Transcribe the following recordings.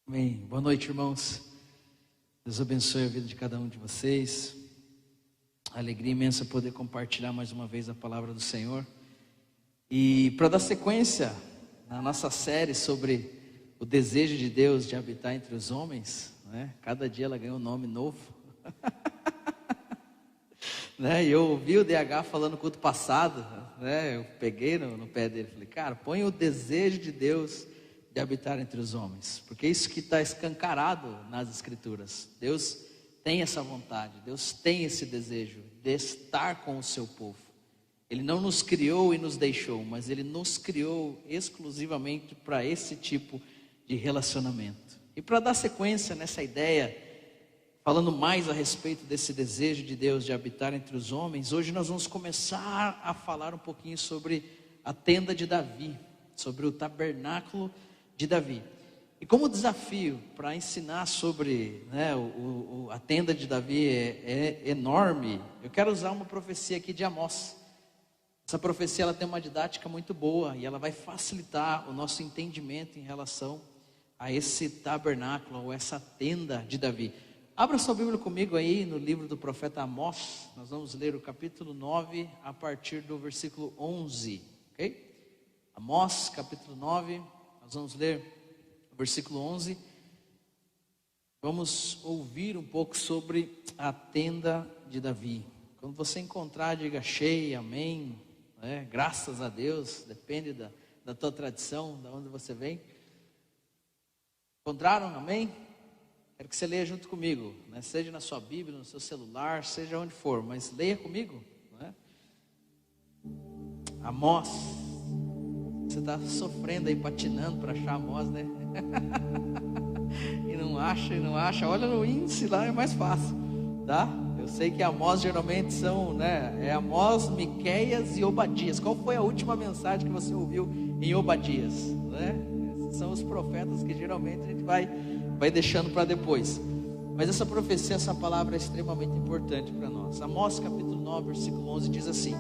Amém. Boa noite, irmãos. Deus abençoe a vida de cada um de vocês. Alegria imensa poder compartilhar mais uma vez a palavra do Senhor. E para dar sequência na nossa série sobre o desejo de Deus de habitar entre os homens, né? Cada dia ela ganha um nome novo. Né? E eu ouvi o DH falando no culto passado, né? Eu peguei no pé dele e falei, cara, põe o desejo de Deus de habitar entre os homens, porque isso que está escancarado nas Escrituras. Deus tem essa vontade, Deus tem esse desejo de estar com o seu povo. Ele não nos criou e nos deixou, mas Ele nos criou exclusivamente para esse tipo de relacionamento. E para dar sequência nessa ideia, falando mais a respeito desse desejo de Deus de habitar entre os homens, hoje nós vamos começar a falar um pouquinho sobre a tenda de Davi, sobre o tabernáculo de Davi. E como desafio para ensinar sobre, né, a tenda de Davi é enorme, eu quero usar uma profecia aqui de Amós. Essa profecia ela tem uma didática muito boa e ela vai facilitar o nosso entendimento em relação a esse tabernáculo ou essa tenda de Davi. Abra sua Bíblia comigo aí no livro do profeta Amós. Nós vamos ler o capítulo 9 a partir do versículo 11, ok? Amós capítulo 9, nós vamos ler o versículo 11. Vamos ouvir um pouco sobre a tenda de Davi. Quando você encontrar, diga achei, amém, né? Graças a Deus, depende da tua tradição, de onde você vem. Encontraram, amém? Quero que você leia junto comigo, né? Seja na sua Bíblia, no seu celular, seja onde for, mas leia comigo, né? Amós. Você está sofrendo aí, patinando para achar Amós, né? e não acha. Olha no índice lá, é mais fácil, tá? Eu sei que Amós geralmente são, né? É Amós, Miqueias e Obadias. Qual foi a última mensagem que você ouviu em Obadias, né? Esses são os profetas que geralmente a gente vai deixando para depois. Mas essa profecia, essa palavra é extremamente importante para nós. Amós capítulo 9, versículo 11 diz assim: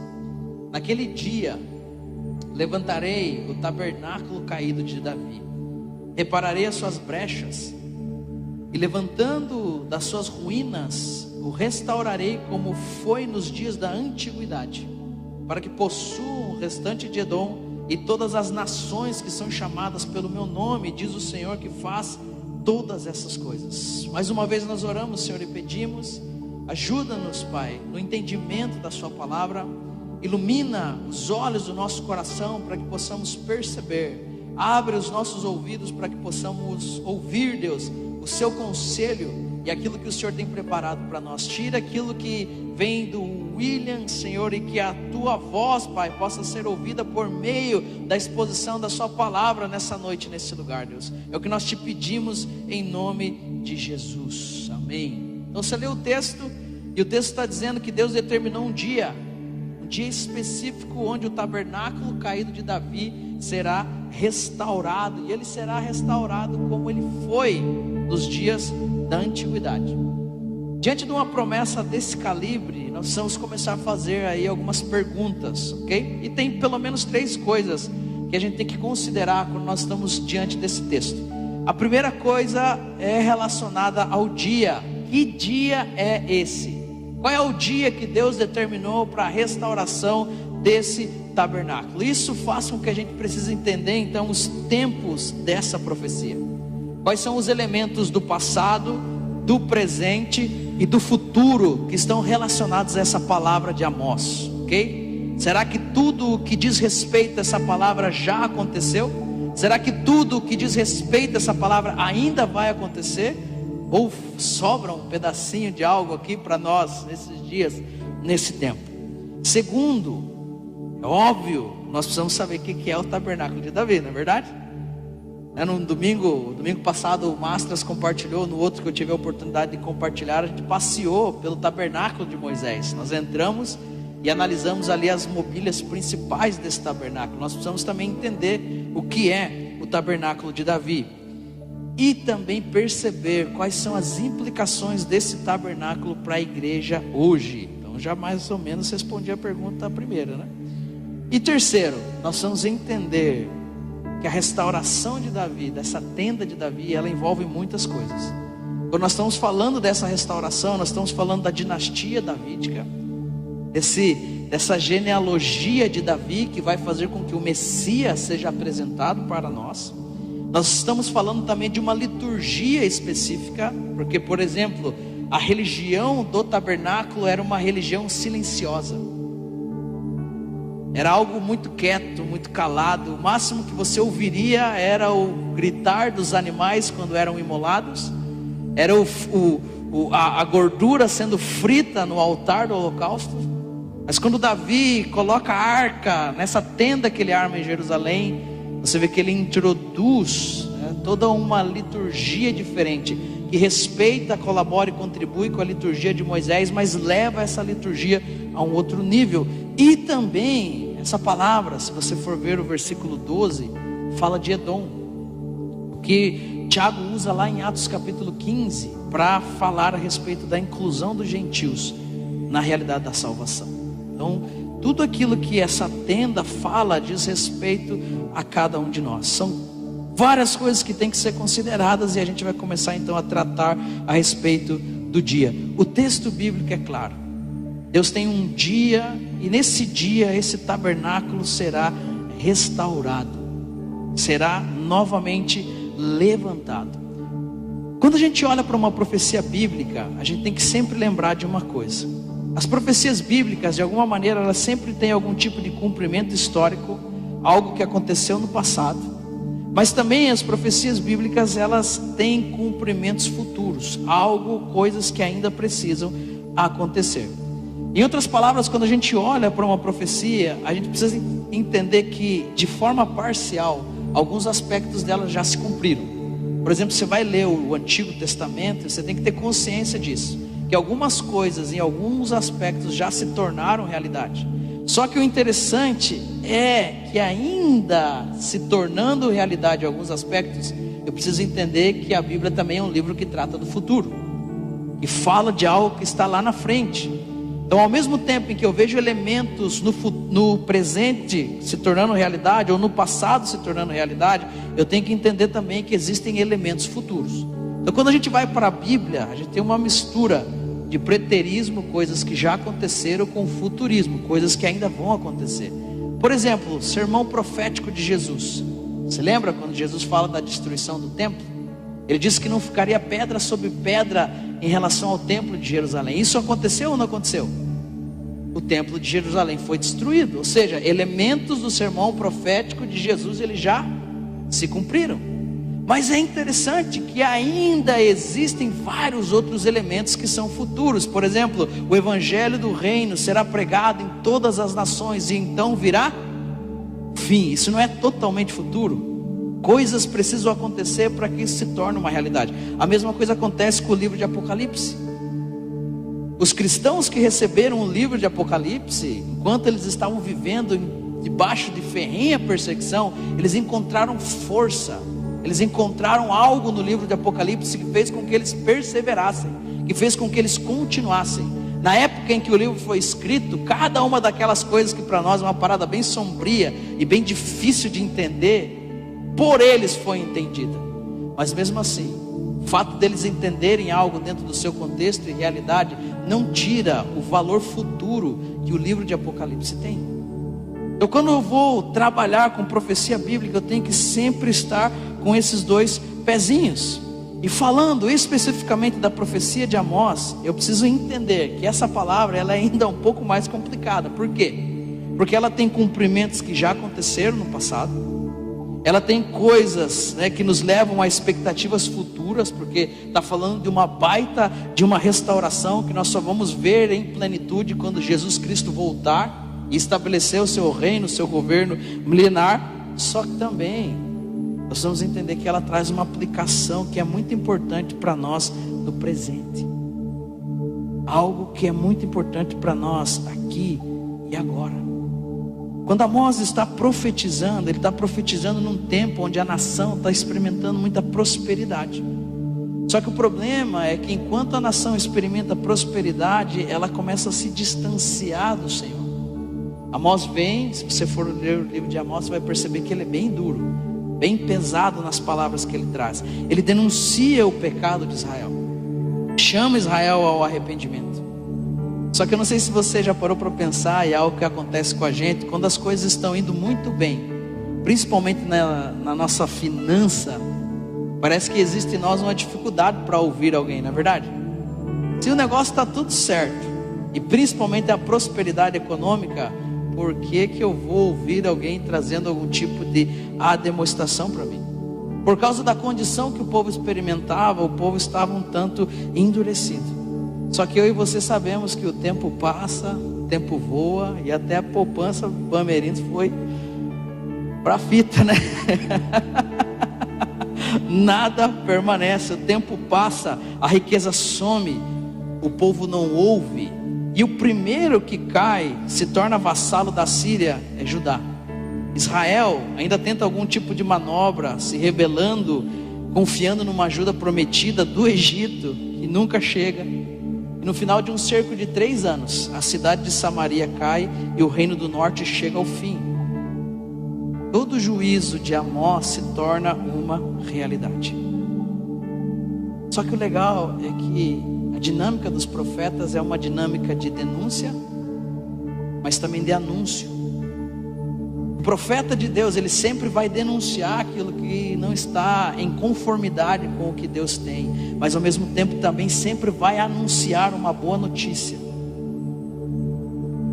naquele dia levantarei o tabernáculo caído de Davi, repararei as suas brechas, e levantando das suas ruínas, o restaurarei como foi nos dias da antiguidade, para que possuam o restante de Edom e todas as nações que são chamadas pelo meu nome, diz o Senhor que faz todas essas coisas. Mais uma vez nós oramos, Senhor, e pedimos, ajuda-nos, Pai, no entendimento da sua palavra. Ilumina os olhos do nosso coração para que possamos perceber. Abre os nossos ouvidos para que possamos ouvir, Deus, o seu conselho e aquilo que o Senhor tem preparado para nós. Tira aquilo que vem do William, Senhor, e que a tua voz, Pai, possa ser ouvida por meio da exposição da sua palavra nessa noite, nesse lugar, Deus. É o que nós te pedimos em nome de Jesus, amém. Então você lê o texto, e o texto está dizendo que Deus determinou um dia específico onde o tabernáculo caído de Davi será restaurado, e ele será restaurado como ele foi nos dias da antiguidade. Diante de uma promessa desse calibre, nós vamos começar a fazer aí algumas perguntas, ok? E tem pelo menos 3 coisas que a gente tem que considerar quando nós estamos diante desse texto. A primeira coisa é relacionada ao dia. Que dia é esse? Qual é o dia que Deus determinou para a restauração desse tabernáculo? Isso faz com que a gente precise entender então os tempos dessa profecia. Quais são os elementos do passado, do presente e do futuro que estão relacionados a essa palavra de Amós, ok? Será que tudo o que diz respeito a essa palavra já aconteceu? Será que tudo o que diz respeito a essa palavra ainda vai acontecer? Ou sobra um pedacinho de algo aqui para nós nesses dias, nesse tempo? Segundo, é óbvio, nós precisamos saber o que é o tabernáculo de Davi, não é verdade? No domingo passado o Mastras compartilhou, no outro que eu tive a oportunidade de compartilhar, a gente passeou pelo tabernáculo de Moisés. Nós entramos e analisamos ali as mobílias principais desse tabernáculo. Nós precisamos também entender o que é o tabernáculo de Davi e também perceber quais são as implicações desse tabernáculo para a igreja hoje. Então já mais ou menos respondi a pergunta primeira, né? E terceiro, nós vamos entender que a restauração de Davi, dessa tenda de Davi, ela envolve muitas coisas. Quando nós estamos falando dessa restauração, nós estamos falando da dinastia davídica, dessa genealogia de Davi que vai fazer com que o Messias seja apresentado para nós. Nós estamos falando também de uma liturgia específica, porque, por exemplo, a religião do tabernáculo era uma religião silenciosa. Era algo muito quieto, muito calado. O máximo que você ouviria era o gritar dos animais quando eram imolados. Era a gordura sendo frita no altar do holocausto. Mas quando Davi coloca a arca nessa tenda que ele arma em Jerusalém, você vê que ele introduz, né, toda uma liturgia diferente, que respeita, colabora e contribui com a liturgia de Moisés, mas leva essa liturgia a um outro nível. E também, essa palavra, se você for ver o versículo 12, fala de Edom, que Tiago usa lá em Atos capítulo 15, para falar a respeito da inclusão dos gentios na realidade da salvação. Então, tudo aquilo que essa tenda fala diz respeito a cada um de nós. São várias coisas que têm que ser consideradas, e a gente vai começar então a tratar a respeito do dia. O texto bíblico é claro. Deus tem um dia, e nesse dia esse tabernáculo será restaurado, será novamente levantado. Quando a gente olha para uma profecia bíblica, a gente tem que sempre lembrar de uma coisa: as profecias bíblicas, de alguma maneira, elas sempre têm algum tipo de cumprimento histórico, algo que aconteceu no passado. Mas também as profecias bíblicas, elas têm cumprimentos futuros, coisas que ainda precisam acontecer. Em outras palavras, quando a gente olha para uma profecia, a gente precisa entender que, de forma parcial, alguns aspectos dela já se cumpriram. Por exemplo, você vai ler o Antigo Testamento, você tem que ter consciência disso, que algumas coisas, em alguns aspectos, já se tornaram realidade. Só que o interessante é que, ainda se tornando realidade em alguns aspectos, eu preciso entender que a Bíblia também é um livro que trata do futuro, e fala de algo que está lá na frente. Então, ao mesmo tempo em que eu vejo elementos no presente se tornando realidade, ou no passado se tornando realidade, eu tenho que entender também que existem elementos futuros. Então, quando a gente vai para a Bíblia, a gente tem uma mistura de preterismo, coisas que já aconteceram, com futurismo, coisas que ainda vão acontecer. Por exemplo, o sermão profético de Jesus. Você lembra quando Jesus fala da destruição do templo? Ele disse que não ficaria pedra sobre pedra em relação ao templo de Jerusalém. Isso aconteceu ou não aconteceu? O templo de Jerusalém foi destruído. Ou seja, elementos do sermão profético de Jesus, eles já se cumpriram. Mas é interessante que ainda existem vários outros elementos que são futuros. Por exemplo, o evangelho do reino será pregado em todas as nações, e então virá fim. Isso não é totalmente futuro. Coisas precisam acontecer para que isso se torne uma realidade. A mesma coisa acontece com o livro de Apocalipse. Os cristãos que receberam o livro de Apocalipse, enquanto eles estavam vivendo debaixo de ferrenha perseguição, eles encontraram força. Eles encontraram algo no livro de Apocalipse que fez com que eles perseverassem, que fez com que eles continuassem. Na época em que o livro foi escrito, cada uma daquelas coisas que para nós é uma parada bem sombria e bem difícil de entender, por eles foi entendida. Mas mesmo assim, o fato deles entenderem algo dentro do seu contexto e realidade não tira o valor futuro que o livro de Apocalipse tem. Então, quando eu vou trabalhar com profecia bíblica, eu tenho que sempre estar com esses dois pezinhos. E falando especificamente da profecia de Amós, eu preciso entender que essa palavra, ela é ainda um pouco mais complicada. Por quê? Porque ela tem cumprimentos que já aconteceram no passado. Ela tem coisas, né, que nos levam a expectativas futuras, porque está falando de uma baita, de uma restauração que nós só vamos ver em plenitude quando Jesus Cristo voltar e estabelecer o seu reino, o seu governo milenar. Só que também nós vamos entender que ela traz uma aplicação que é muito importante para nós no presente. Algo que é muito importante para nós aqui e agora. Quando Amós está profetizando, ele está profetizando num tempo onde a nação está experimentando muita prosperidade. Só que o problema é que enquanto a nação experimenta prosperidade, ela começa a se distanciar do Senhor. Amós vem, se você for ler o livro de Amós, você vai perceber que ele é bem duro. bem pesado nas palavras que ele traz. Ele denuncia o pecado de Israel, chama Israel ao arrependimento. Só que eu não sei se você já parou para pensar, e é algo que acontece com a gente, quando as coisas estão indo muito bem, principalmente na nossa finança, parece que existe em nós uma dificuldade para ouvir alguém, não é verdade? Se o negócio está tudo certo, e principalmente a prosperidade econômica, por que eu vou ouvir alguém trazendo algum tipo de demonstração para mim? Por causa da condição que o povo experimentava, o povo estava um tanto endurecido. Só que eu e você sabemos que o tempo passa, o tempo voa, e até a poupança Bamerindos foi para a fita, né? Nada permanece, o tempo passa, a riqueza some, o povo não ouve. E o primeiro que cai, se torna vassalo da Síria, é Judá. Israel ainda tenta algum tipo de manobra, se rebelando, confiando numa ajuda prometida do Egito, que nunca chega. E no final de um cerco de 3 anos, a cidade de Samaria cai e o reino do norte chega ao fim. Todo o juízo de Amós se torna uma realidade. Só que o legal é que a dinâmica dos profetas é uma dinâmica de denúncia, mas também de anúncio. O profeta de Deus, ele sempre vai denunciar aquilo que não está em conformidade com o que Deus tem, mas ao mesmo tempo também sempre vai anunciar uma boa notícia.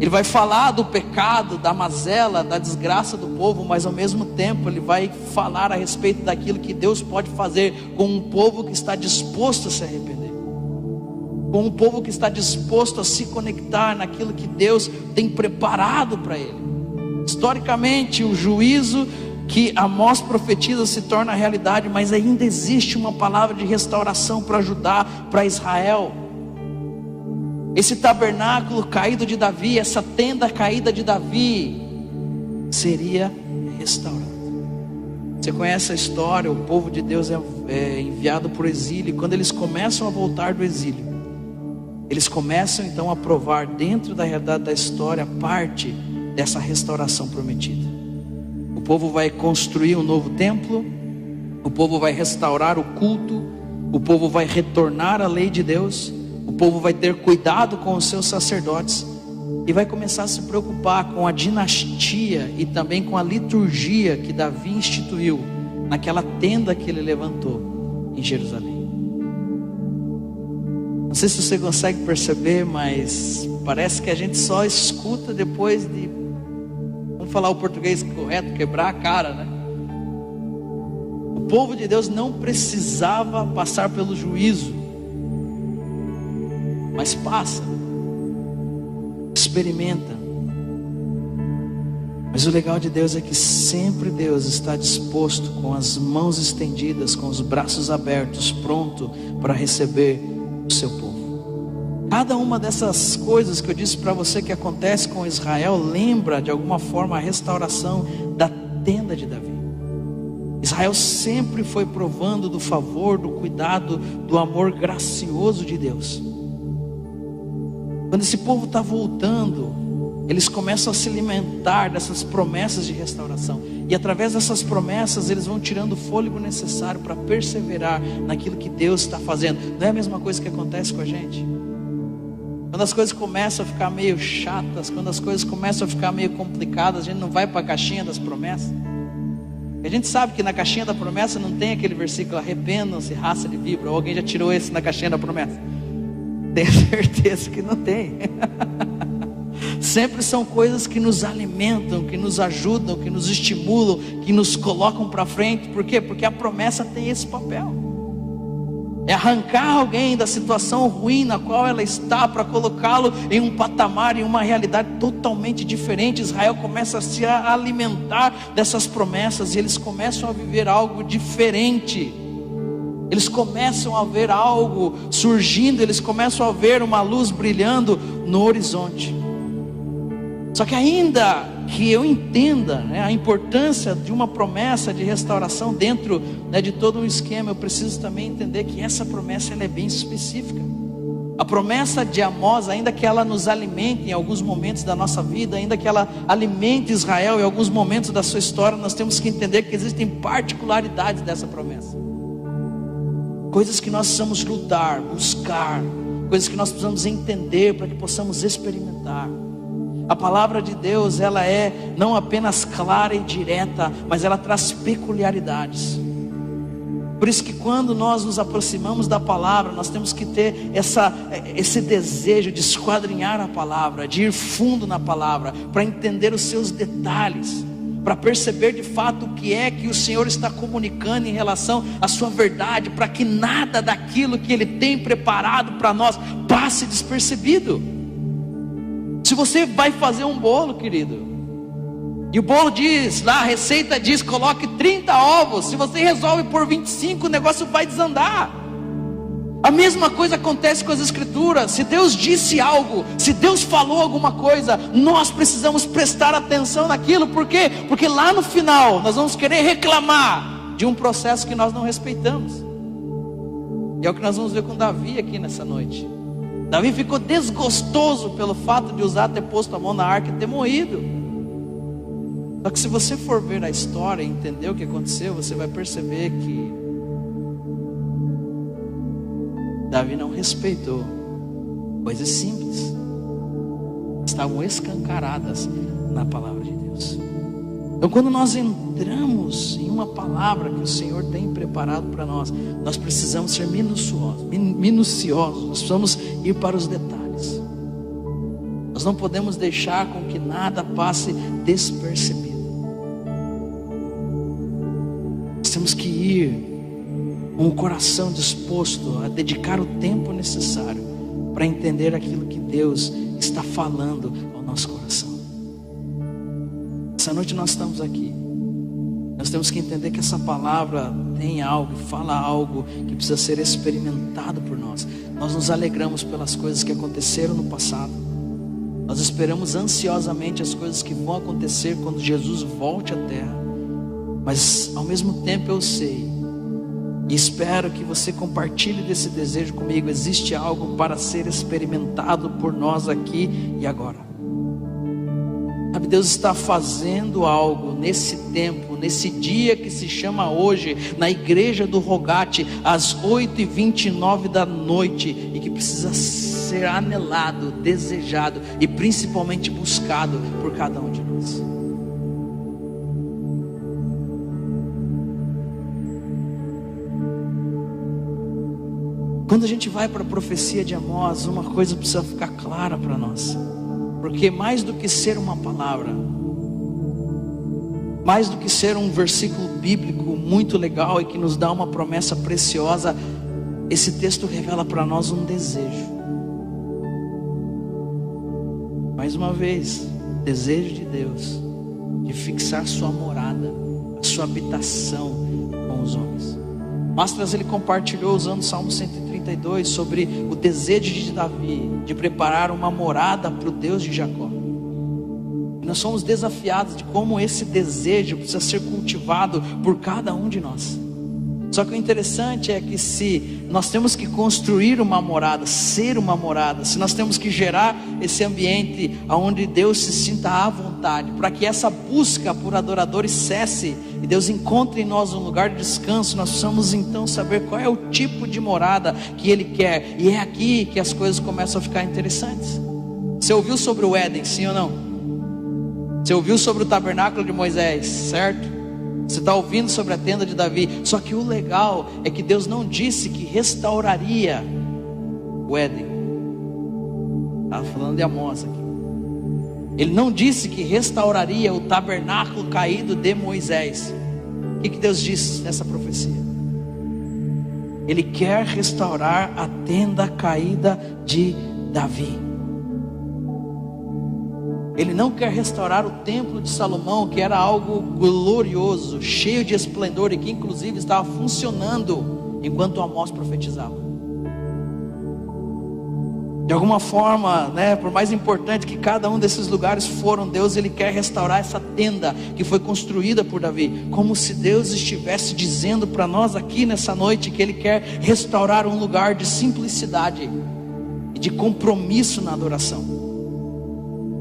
Ele vai falar do pecado, da mazela, da desgraça do povo, mas ao mesmo tempo ele vai falar a respeito daquilo que Deus pode fazer com um povo que está disposto a se arrepender, com um povo que está disposto a se conectar naquilo que Deus tem preparado para ele. Historicamente, o juízo que Amós profetiza se torna realidade, mas ainda existe uma palavra de restauração para Judá, para Israel. Esse tabernáculo caído de Davi, essa tenda caída de Davi, seria restaurado. Você conhece a história, o povo de Deus é enviado para o exílio, e quando eles começam a voltar do exílio, eles começam então a provar dentro da realidade da história parte dessa restauração prometida. O povo vai construir um novo templo, o povo vai restaurar o culto, o povo vai retornar à lei de Deus, o povo vai ter cuidado com os seus sacerdotes e vai começar a se preocupar com a dinastia e também com a liturgia que Davi instituiu naquela tenda que ele levantou em Jerusalém. Não sei se você consegue perceber, mas parece que a gente só escuta depois de, vamos falar o português correto, quebrar a cara, né? O povo de Deus não precisava passar pelo juízo, mas passa, experimenta. Mas o legal de Deus é que sempre Deus está disposto, com as mãos estendidas, com os braços abertos, pronto para receber o seu povo. Cada uma dessas coisas que eu disse para você que acontece com Israel, lembra de alguma forma a restauração da tenda de Davi. Israel sempre foi provando do favor, do cuidado, do amor gracioso de Deus. Quando esse povo está voltando, eles começam a se alimentar dessas promessas de restauração. E através dessas promessas, eles vão tirando o fôlego necessário para perseverar naquilo que Deus está fazendo. Não é a mesma coisa que acontece com a gente? Quando as coisas começam a ficar meio chatas, quando as coisas começam a ficar meio complicadas, a gente não vai para a caixinha das promessas. A gente sabe que na caixinha da promessa não tem aquele versículo: arrependam-se, raça de víbora. Ou alguém já tirou esse na caixinha da promessa? Tenho certeza que não tem. Sempre são coisas que nos alimentam, que nos ajudam, que nos estimulam, que nos colocam para frente. Por quê? Porque a promessa tem esse papel. É arrancar alguém da situação ruim na qual ela está, para colocá-lo em um patamar, em uma realidade totalmente diferente. Israel começa a se alimentar dessas promessas, e eles começam a viver algo diferente. Eles começam a ver algo surgindo, eles começam a ver uma luz brilhando no horizonte. Só que ainda que eu entenda, né, a importância de uma promessa de restauração dentro, né, de todo um esquema, eu preciso também entender que essa promessa ela é bem específica. A promessa de Amós, ainda que ela nos alimente em alguns momentos da nossa vida, ainda que ela alimente Israel em alguns momentos da sua história, nós temos que entender que existem particularidades dessa promessa. Coisas que nós precisamos lutar, buscar, coisas que nós precisamos entender para que possamos experimentar. A palavra de Deus, ela é não apenas clara e direta, mas ela traz peculiaridades. Por isso que quando nós nos aproximamos da palavra, nós temos que ter esse desejo de esquadrinhar a palavra, de ir fundo na palavra, para entender os seus detalhes, para perceber de fato o que é que o Senhor está comunicando em relação à sua verdade, para que nada daquilo que Ele tem preparado para nós passe despercebido. Se você vai fazer um bolo, querido, e o bolo diz, lá a receita diz, coloque 30 ovos. Se você resolve por 25, o negócio vai desandar. A mesma coisa acontece com as escrituras. Se Deus disse algo, se Deus falou alguma coisa, nós precisamos prestar atenção naquilo. Por quê? Porque lá no final, nós vamos querer reclamar de um processo que nós não respeitamos. E é o que nós vamos ver com Davi aqui nessa noite. Davi ficou desgostoso pelo fato de Uzá ter posto a mão na arca e ter morrido. Só que se você for ver a história e entender o que aconteceu, você vai perceber que Davi não respeitou coisas simples, estavam escancaradas na palavra de Deus. Então quando nós entramos em uma palavra que o Senhor tem preparado para nós, nós precisamos ser minuciosos, nós precisamos ir para os detalhes. Nós não podemos deixar com que nada passe despercebido. Nós temos que ir com o coração disposto a dedicar o tempo necessário para entender aquilo que Deus está falando ao nosso coração. Essa noite nós estamos aqui. Nós temos que entender que essa palavra tem algo, fala algo que precisa ser experimentado por nós. Nós nos alegramos pelas coisas que aconteceram no passado. Nós esperamos ansiosamente as coisas que vão acontecer quando Jesus volte à terra. Mas ao mesmo tempo eu sei e espero que você compartilhe desse desejo comigo. Existe algo para ser experimentado por nós aqui e agora. Sabe, Deus está fazendo algo nesse tempo, nesse dia que se chama hoje, na igreja do Rogate, às 8h29 da noite, e que precisa ser anelado, desejado e principalmente buscado por cada um de nós. Quando a gente vai para a profecia de Amós, uma coisa precisa ficar clara para nós. Porque mais do que ser uma palavra, mais do que ser um versículo bíblico muito legal e que nos dá uma promessa preciosa, esse texto revela para nós um desejo. Mais uma vez, desejo de Deus de fixar sua morada, a sua habitação com os homens. Mastras, ele compartilhou usando o Salmo 132 sobre o desejo de Davi de preparar uma morada para o Deus de Jacó. E nós somos desafiados de como esse desejo precisa ser cultivado por cada um de nós. Só que o interessante é que se nós temos que construir uma morada, ser uma morada, se nós temos que gerar esse ambiente onde Deus se sinta à vontade, para que essa busca por adoradores cesse e Deus encontre em nós um lugar de descanso, nós precisamos então saber qual é o tipo de morada que Ele quer. E é aqui que as coisas começam a ficar interessantes. Você ouviu sobre o Éden, sim ou não? Você ouviu sobre o tabernáculo de Moisés, certo? Você está ouvindo sobre a tenda de Davi. Só que o legal é que Deus não disse que restauraria o Éden. Estava falando de Amós aqui. Ele não disse que restauraria o tabernáculo caído de Moisés. O que Deus disse nessa profecia? Ele quer restaurar a tenda caída de Davi. Ele não quer restaurar o templo de Salomão, que era algo glorioso, cheio de esplendor, e que inclusive estava funcionando enquanto Amós profetizava. De alguma forma, né, por mais importante que cada um desses lugares foram, Deus, Ele quer restaurar essa tenda que foi construída por Davi. Como se Deus estivesse dizendo para nós aqui nessa noite que Ele quer restaurar um lugar de simplicidade, e de compromisso na adoração.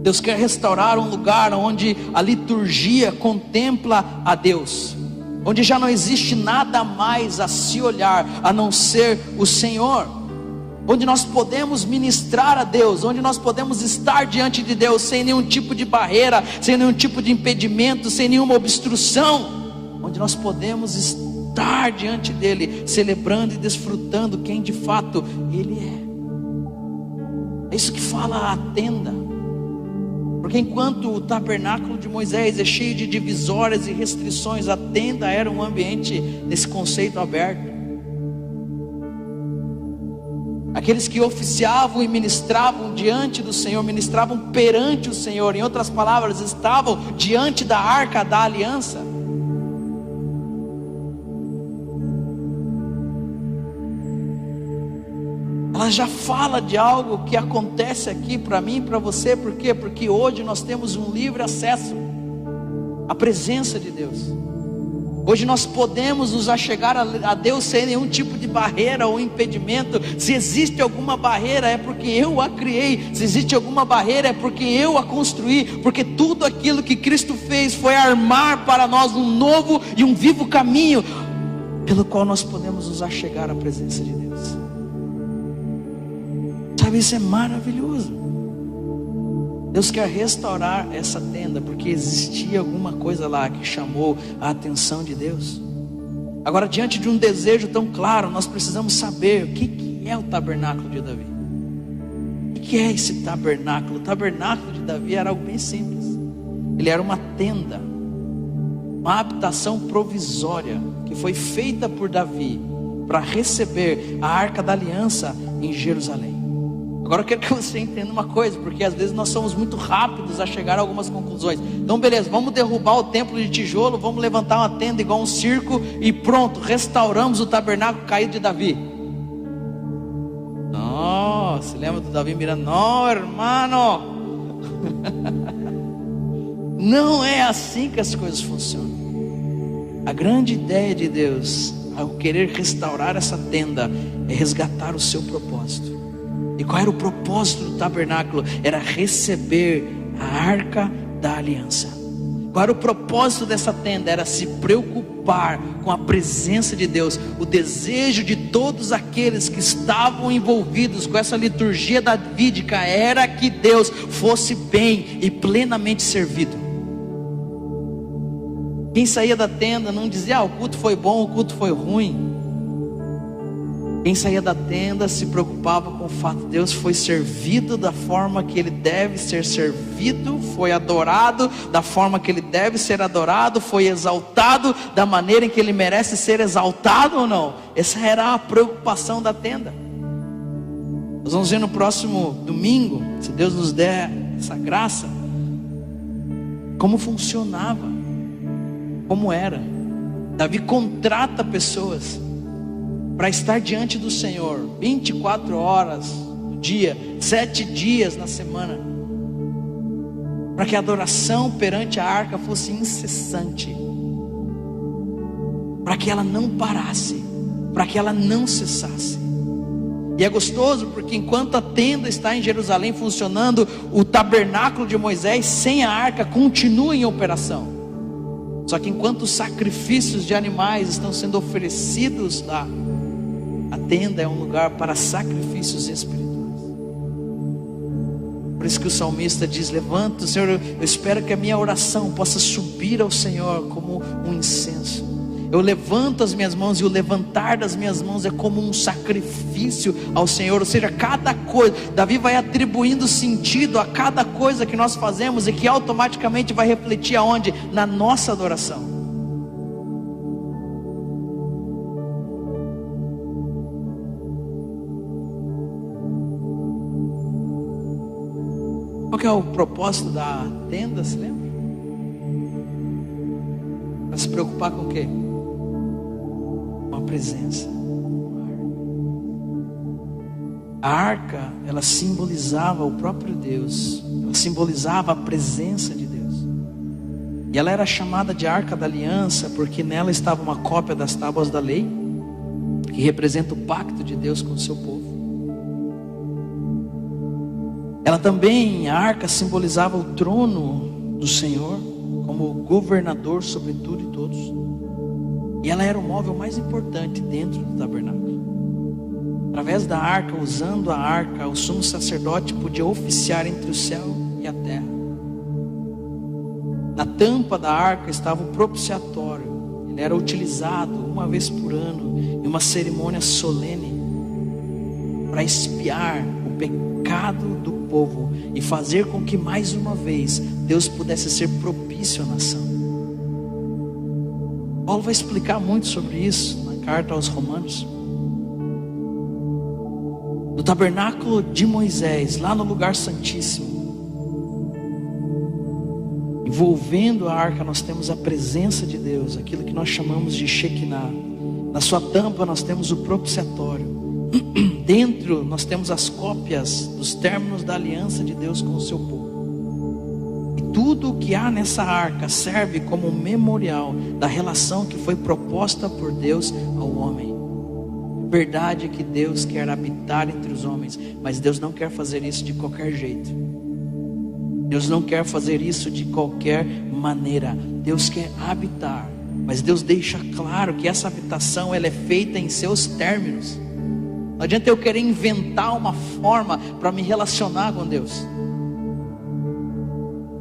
Deus quer restaurar um lugar onde a liturgia contempla a Deus, onde já não existe nada mais a se olhar a não ser o Senhor, onde nós podemos ministrar a Deus, onde nós podemos estar diante de Deus sem nenhum tipo de barreira, sem nenhum tipo de impedimento, sem nenhuma obstrução, onde nós podemos estar diante dele, celebrando e desfrutando quem de fato ele é. É isso que fala a tenda. Porque enquanto o tabernáculo de Moisés é cheio de divisórias e restrições, a tenda era um ambiente nesse conceito aberto. Aqueles que oficiavam e ministravam diante do Senhor, ministravam perante o Senhor, em outras palavras, estavam diante da arca da aliança. Ela já fala de algo que acontece aqui para mim e para você. Por quê? Porque hoje nós temos um livre acesso à presença de Deus. Hoje nós podemos nos achegar a Deus sem nenhum tipo de barreira ou impedimento. Se existe alguma barreira é porque eu a criei. Se existe alguma barreira é porque eu a construí. Porque tudo aquilo que Cristo fez foi armar para nós um novo e um vivo caminho pelo qual nós podemos nos achegar à presença de Deus. Sabe, isso é maravilhoso. Deus quer restaurar essa tenda, porque existia alguma coisa lá que chamou a atenção de Deus. Agora, diante de um desejo tão claro, nós precisamos saber o que é o tabernáculo de Davi. O que é esse tabernáculo? O tabernáculo de Davi era algo bem simples. Ele era uma tenda, uma habitação provisória, que foi feita por Davi para receber a arca da aliança em Jerusalém. Agora eu quero que você entenda uma coisa, porque às vezes nós somos muito rápidos a chegar a algumas conclusões. Então beleza, vamos derrubar o templo de tijolo, vamos levantar uma tenda igual um circo e pronto, restauramos o tabernáculo caído de Davi. Nossa, lembra do Davi mirando? Não, irmão. Não é assim que as coisas funcionam. A grande ideia de Deus, ao querer restaurar essa tenda, é resgatar o seu propósito. E qual era o propósito do tabernáculo? Era receber a arca da aliança. Qual era o propósito dessa tenda? Era se preocupar com a presença de Deus. O desejo de todos aqueles que estavam envolvidos com essa liturgia davídica era que Deus fosse bem e plenamente servido. Quem saía da tenda não dizia: o culto foi bom, o culto foi ruim. Quem saía da tenda se preocupava com o fato de Deus foi servido da forma que Ele deve ser servido, foi adorado da forma que Ele deve ser adorado, foi exaltado da maneira em que Ele merece ser exaltado ou não. Essa era a preocupação da tenda. Nós vamos ver no próximo domingo, se Deus nos der essa graça, como funcionava, como era. Davi contrata pessoas para estar diante do Senhor 24 horas no dia, 7 dias na semana, para que a adoração perante a arca fosse incessante, para que ela não parasse, para que ela não cessasse. E é gostoso porque enquanto a tenda está em Jerusalém funcionando, o tabernáculo de Moisés sem a arca continua em operação. Só que enquanto os sacrifícios de animais estão sendo oferecidos lá, a tenda é um lugar para sacrifícios espirituais. Por isso que o salmista diz: levanta, Senhor, eu espero que a minha oração possa subir ao Senhor como um incenso. Eu levanto as minhas mãos, e o levantar das minhas mãos é como um sacrifício ao Senhor. Ou seja, cada coisa, Davi vai atribuindo sentido a cada coisa que nós fazemos, e que automaticamente vai refletir aonde? Na nossa adoração. Qual que é o propósito da tenda, se lembra? Para se preocupar com o quê? Com a presença. A arca, ela simbolizava o próprio Deus. Ela simbolizava a presença de Deus. E ela era chamada de Arca da Aliança porque nela estava uma cópia das tábuas da lei, que representa o pacto de Deus com o seu povo. Ela também, a arca simbolizava o trono do Senhor, como governador sobre tudo e todos. E ela era o móvel mais importante dentro do tabernáculo. Através da arca, usando a arca, o sumo sacerdote podia oficiar entre o céu e a terra. Na tampa da arca estava o propiciatório. Ele era utilizado uma vez por ano em uma cerimônia solene para expiar o pecado do povo e fazer com que mais uma vez Deus pudesse ser propício à nação. Paulo vai explicar muito sobre isso na carta aos Romanos. No tabernáculo de Moisés, lá no lugar santíssimo, envolvendo a arca, nós temos a presença de Deus, aquilo que nós chamamos de Shekinah. Na sua tampa nós temos o propiciatório. Dentro nós temos as cópias dos términos da aliança de Deus com o seu povo. E tudo o que há nessa arca serve como um memorial da relação que foi proposta por Deus ao homem. Verdade é que Deus quer habitar entre os homens, mas Deus não quer fazer isso de qualquer jeito. Deus não quer fazer isso de qualquer maneira. Deus quer habitar, mas Deus deixa claro que essa habitação ela é feita em seus términos. Não adianta eu querer inventar uma forma para me relacionar com Deus.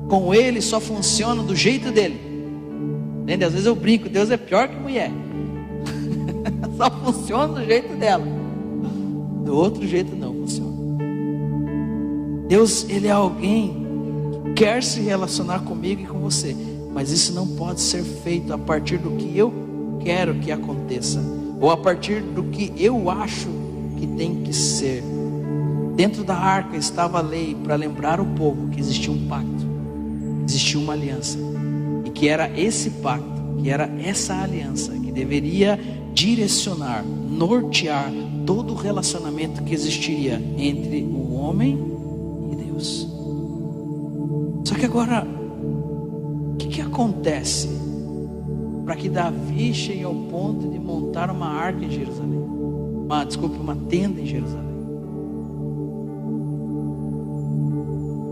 Com Ele só funciona do jeito dele. Entende? Às vezes eu brinco, Deus é pior que mulher. Só funciona do jeito dela. Do outro jeito não funciona. Deus, Ele é alguém que quer se relacionar comigo e com você. Mas isso não pode ser feito a partir do que eu quero que aconteça, ou a partir do que eu acho que tem que ser. Dentro da arca estava a lei para lembrar o povo que existia um pacto, existia uma aliança, e que era esse pacto, que era essa aliança que deveria direcionar, nortear todo o relacionamento que existiria entre o homem e Deus. Só que agora, o que acontece para que Davi chegue ao ponto de montar uma arca em Jerusalém? Uma tenda em Jerusalém.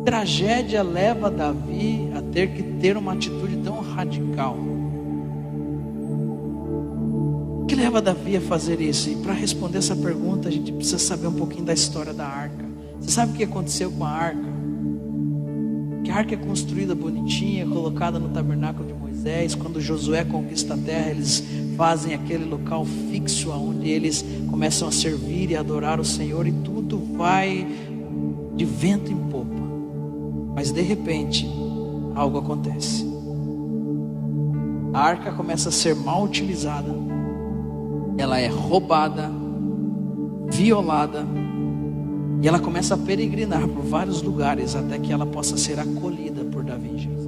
Tragédia leva Davi a ter que ter uma atitude tão radical. O que leva Davi a fazer isso? E para responder essa pergunta, a gente precisa saber um pouquinho da história da arca. Você sabe o que aconteceu com a arca? Que a arca é construída bonitinha, colocada no tabernáculo de Moisés. Quando Josué conquista a terra, eles fazem aquele local fixo onde eles começam a servir e adorar o Senhor, e tudo vai de vento em popa. Mas de repente algo acontece. A arca começa a ser mal utilizada, ela é roubada, violada, e ela começa a peregrinar por vários lugares até que ela possa ser acolhida por Davi em Jerusalém.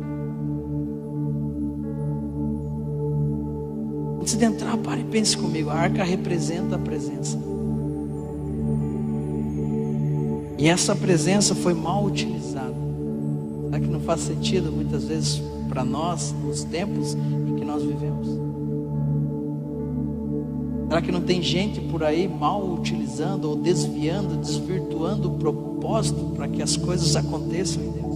Antes de entrar, pare e pense comigo. A arca representa a presença, e essa presença foi mal utilizada. Será que não faz sentido muitas vezes para nós, nos tempos em que nós vivemos? Será que não tem gente por aí mal utilizando ou desviando, desvirtuando o propósito para que as coisas aconteçam em Deus?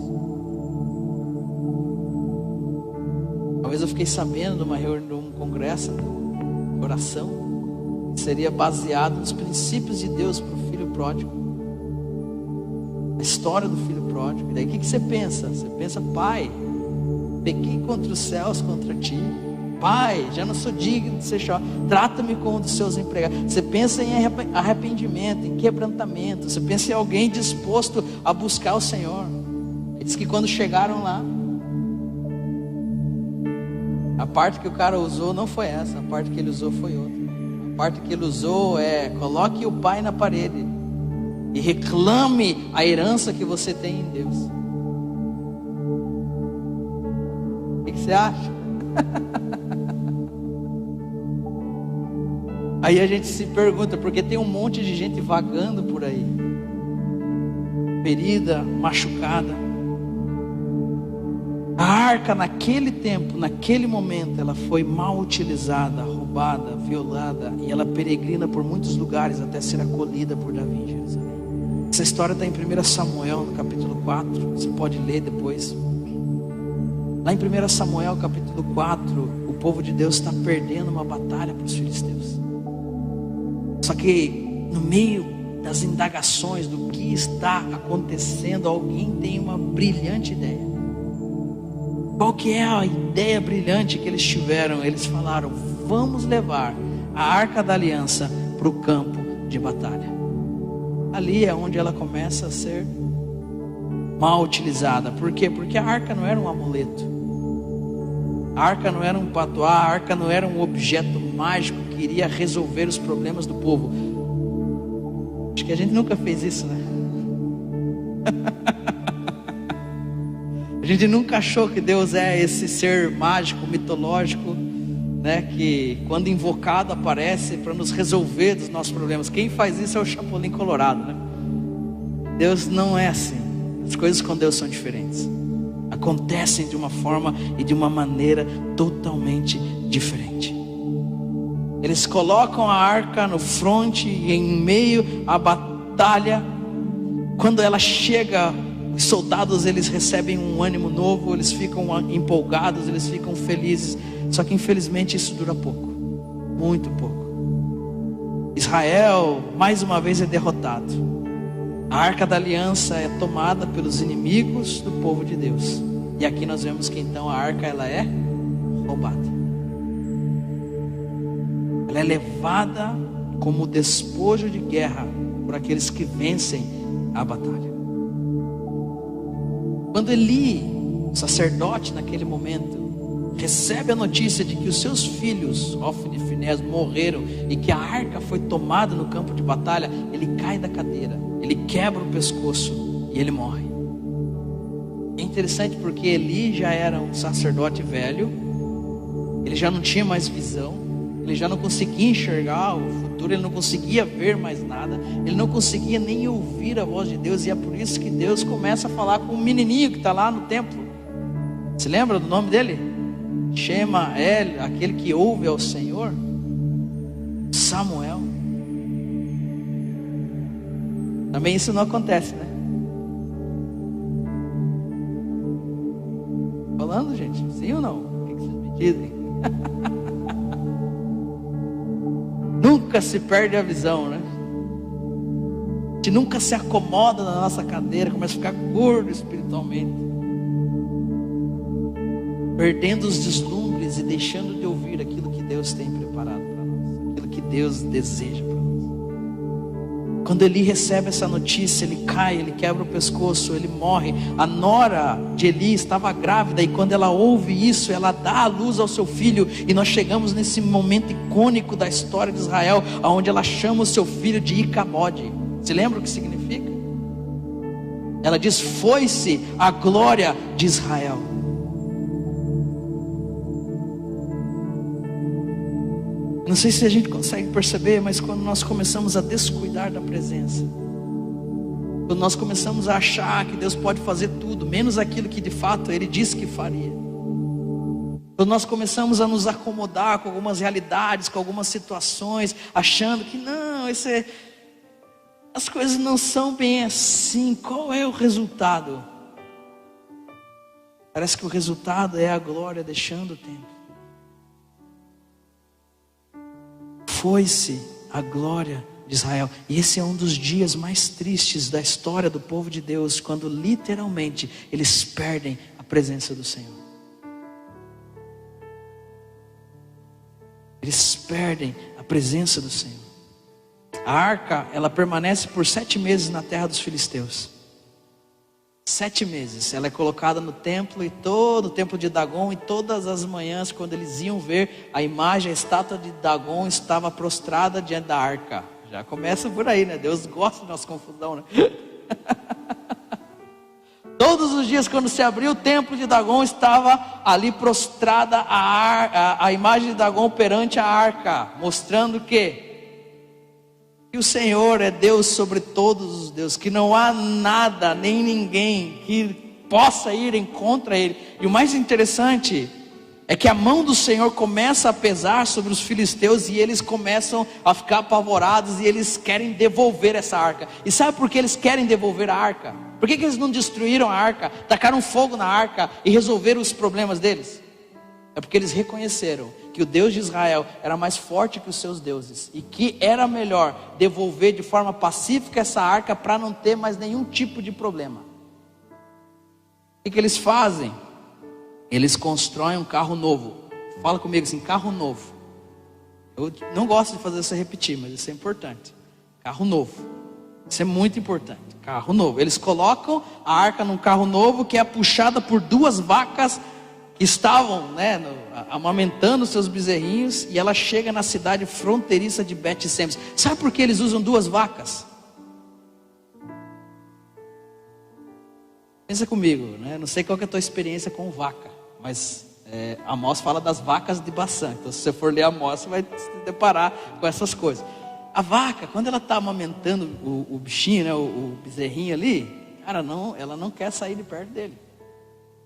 Uma vez eu fiquei sabendo de uma reunião, um congresso de oração, que seria baseado nos princípios de Deus para o filho pródigo, a história do filho pródigo. E daí o que você pensa? Você pensa: pai, pequei contra os céus, contra ti. Pai, já não sou digno de ser chamado, trata-me como um dos seus empregados. Você pensa em arrependimento, em quebrantamento. Você pensa em alguém disposto a buscar o Senhor. Ele diz que quando chegaram lá, a parte que o cara usou não foi essa, a parte que ele usou foi outra. A parte que ele usou é: coloque o pai na parede e reclame a herança que você tem em Deus. O que você acha? Aí a gente se pergunta, porque tem um monte de gente vagando por aí, ferida, machucada. A arca naquele tempo, naquele momento, ela foi mal utilizada, roubada, violada, e ela peregrina por muitos lugares até ser acolhida por Davi em Jerusalém. Essa história está em 1 Samuel, no capítulo 4. Você pode ler depois. Lá em 1 Samuel, capítulo 4, o povo de Deus está perdendo uma batalha para os filisteus. Só que no meio das indagações do que está acontecendo, alguém tem uma brilhante ideia. Qual que é a ideia brilhante que eles tiveram? Eles falaram: vamos levar a Arca da Aliança para o campo de batalha. Ali é onde ela começa a ser mal utilizada. Por quê? Porque a arca não era um amuleto, a arca não era um patuá, a arca não era um objeto mágico que iria resolver os problemas do povo. Acho que a gente nunca fez isso, né? A gente nunca achou que Deus é esse ser mágico, mitológico, né, que quando invocado aparece para nos resolver dos nossos problemas. Quem faz isso é o Chapolin Colorado, né? Deus não é assim. As coisas com Deus são diferentes, acontecem de uma forma e de uma maneira totalmente diferente. Eles colocam a arca no fronte e em meio à batalha, quando ela chega, os soldados eles recebem um ânimo novo, eles ficam empolgados, eles ficam felizes. Só que infelizmente isso dura pouco, muito pouco. Israel mais uma vez é derrotado. A Arca da Aliança é tomada pelos inimigos do povo de Deus. E aqui nós vemos que então a arca ela é roubada. Ela é levada como despojo de guerra por aqueles que vencem a batalha. Quando Eli, o sacerdote naquele momento, recebe a notícia de que os seus filhos, Ofni e Finés, morreram e que a arca foi tomada no campo de batalha, ele cai da cadeira, ele quebra o pescoço e ele morre. É interessante porque Eli já era um sacerdote velho, ele já não tinha mais visão, ele já não conseguia enxergar o futuro, ele não conseguia ver mais nada, ele não conseguia nem ouvir a voz de Deus. E é por isso que Deus começa a falar com um menininho que está lá no templo. Se lembra do nome dele? Chama ele, aquele que ouve ao Senhor, Samuel. Também isso não acontece, né? Falando, gente, sim ou não? O que vocês me dizem? Nunca se perde a visão, né? A gente nunca se acomoda na nossa cadeira, começa a ficar gordo espiritualmente, perdendo os deslumbres e deixando de ouvir aquilo que Deus tem preparado para nós, aquilo que Deus deseja para nós. Quando Eli recebe essa notícia, ele cai, ele quebra o pescoço, ele morre. A nora de Eli estava grávida e quando ela ouve isso, ela dá a luz ao seu filho. E nós chegamos nesse momento icônico da história de Israel, onde ela chama o seu filho de Icabode. Você lembra o que significa? Ela diz: foi-se a glória de Israel. Não sei se a gente consegue perceber, mas quando nós começamos a descuidar da presença, quando nós começamos a achar que Deus pode fazer tudo, menos aquilo que de fato Ele disse que faria, quando nós começamos a nos acomodar com algumas realidades, com algumas situações, achando que não, as coisas não são bem assim, qual é o resultado? Parece que o resultado é a glória deixando o templo. Foi-se a glória de Israel. E esse é um dos dias mais tristes da história do povo de Deus, quando literalmente eles perdem a presença do Senhor. Eles perdem a presença do Senhor. A arca, ela permanece por 7 meses na terra dos filisteus. 7 meses, ela é colocada no templo, e todo o templo de Dagon, e todas as manhãs, quando eles iam ver a imagem, a estátua de Dagon estava prostrada diante da arca. Já começa por aí, né? Deus gosta da nossa confusão, né? Todos os dias, quando se abriu o templo de Dagon, estava ali prostrada a imagem de Dagon perante a arca, mostrando que o Senhor é Deus sobre todos os deuses, que não há nada nem ninguém que possa ir em contra Ele. E o mais interessante é que a mão do Senhor começa a pesar sobre os filisteus e eles começam a ficar apavorados e eles querem devolver essa arca. E sabe por que eles querem devolver a arca? Por que eles não destruíram a arca, tacaram fogo na arca e resolveram os problemas deles? É porque eles reconheceram que o Deus de Israel era mais forte que os seus deuses e que era melhor devolver de forma pacífica essa arca para não ter mais nenhum tipo de problema. O que eles fazem? Eles constroem um carro novo. Fala comigo assim, carro novo. Eu não gosto de fazer isso repetir, mas isso é importante. Carro novo. Isso é muito importante. Carro novo. Eles colocam a arca num carro novo que é puxada por 2 vacas que estavam, amamentando seus bezerrinhos, e ela chega na cidade fronteiriça de Bet-Semes. Sabe por que eles usam 2 vacas? Pensa comigo, Não sei qual que é a tua experiência com vaca, mas Amós fala das vacas de Baçã. Então se você for ler Amós, você vai se deparar com essas coisas. A vaca, quando ela está amamentando o bichinho, o bezerrinho ali, cara, ela não quer sair de perto dele.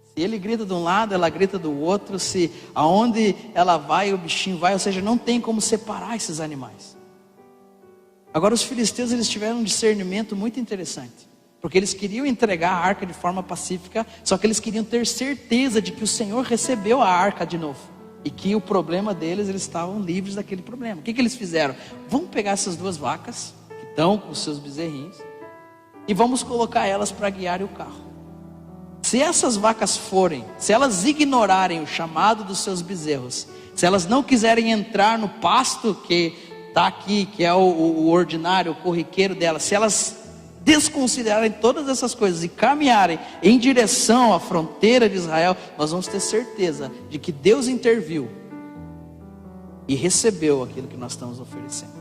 Se ele grita de um lado, ela grita do outro. Se aonde ela vai, o bichinho vai. Ou seja, não tem como separar esses animais. Agora os filisteus, eles tiveram um discernimento muito interessante, porque eles queriam entregar a arca de forma pacífica, só que eles queriam ter certeza de que o Senhor recebeu a arca de novo, e que o problema deles, eles estavam livres daquele problema. O que eles fizeram? Vamos pegar essas 2 vacas, que estão com os seus bezerrinhos, e vamos colocar elas para guiarem o carro. Se essas vacas se elas ignorarem o chamado dos seus bezerros, se elas não quiserem entrar no pasto que está aqui, que é o ordinário, o corriqueiro delas, se elas desconsiderarem todas essas coisas e caminharem em direção à fronteira de Israel, nós vamos ter certeza de que Deus interviu e recebeu aquilo que nós estamos oferecendo.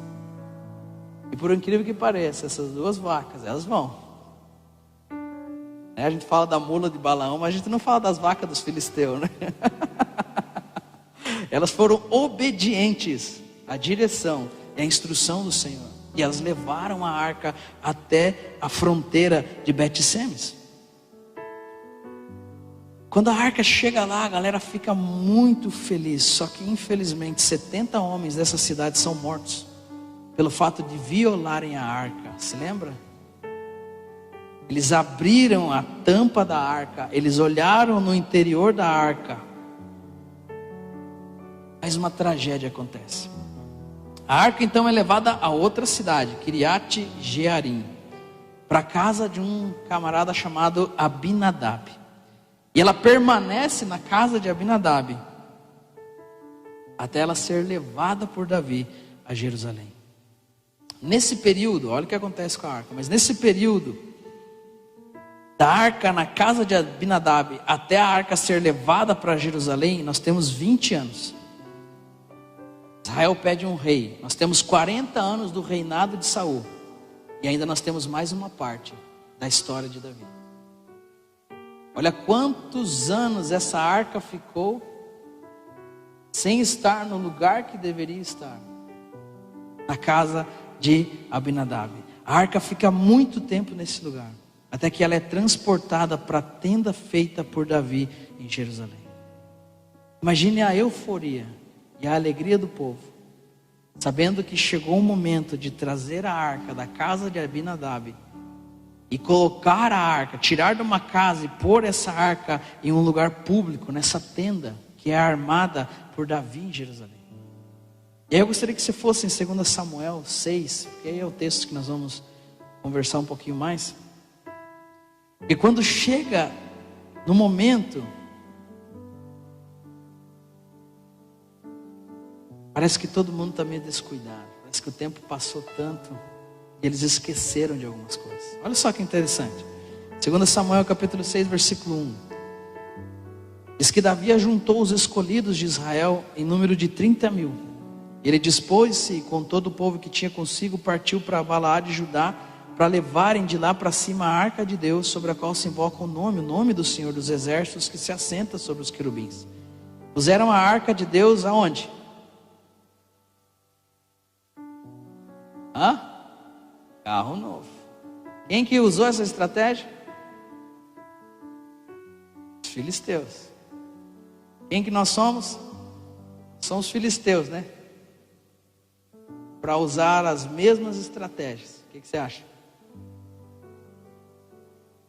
E por incrível que pareça, essas 2 vacas, elas vão. A gente fala da mula de Balaão, mas a gente não fala das vacas dos filisteus, Elas foram obedientes à direção e à instrução do Senhor, e elas levaram a arca até a fronteira de Bet-Semes. Quando a arca chega lá, a galera fica muito feliz. Só que infelizmente 70 homens dessa cidade são mortos pelo fato de violarem a arca. Se lembra? Eles abriram a tampa da arca, eles olharam no interior da arca, mas uma tragédia acontece. A arca então é levada a outra cidade, Kiriat Jearim, para a casa de um camarada chamado Abinadab. E ela permanece na casa de Abinadab até ela ser levada por Davi a Jerusalém. Nesse período, olha o que acontece com a arca, mas nesse período da arca na casa de Abinadab até a arca ser levada para Jerusalém, nós temos 20 anos. Israel pede um rei. Nós temos 40 anos do reinado de Saul, e ainda nós temos mais uma parte da história de Davi. Olha quantos anos essa arca ficou sem estar no lugar que deveria estar, na casa de Abinadab. A arca fica muito tempo nesse lugar, até que ela é transportada para a tenda feita por Davi em Jerusalém. Imagine a euforia e a alegria do povo, sabendo que chegou o momento de trazer a arca da casa de Abinadab e colocar a arca, tirar de uma casa e pôr essa arca em um lugar público, nessa tenda que é armada por Davi em Jerusalém. E aí eu gostaria que você fosse em 2 Samuel 6, porque aí é o texto que nós vamos conversar um pouquinho mais. E quando chega no momento, parece que todo mundo está meio descuidado. Parece que o tempo passou tanto e eles esqueceram de algumas coisas. Olha só que interessante. 2 Samuel capítulo 6, versículo 1. Diz que Davi ajuntou os escolhidos de Israel em número de 30.000. Ele dispôs-se com todo o povo que tinha consigo, partiu para Balaá de Judá, para levarem de lá para cima a arca de Deus, sobre a qual se invoca o nome do Senhor dos Exércitos, que se assenta sobre os querubins. Puseram a arca de Deus aonde? Carro novo. Quem que usou essa estratégia? Os filisteus. Quem que nós somos? São os filisteus, né? Para usar as mesmas estratégias. O que você acha?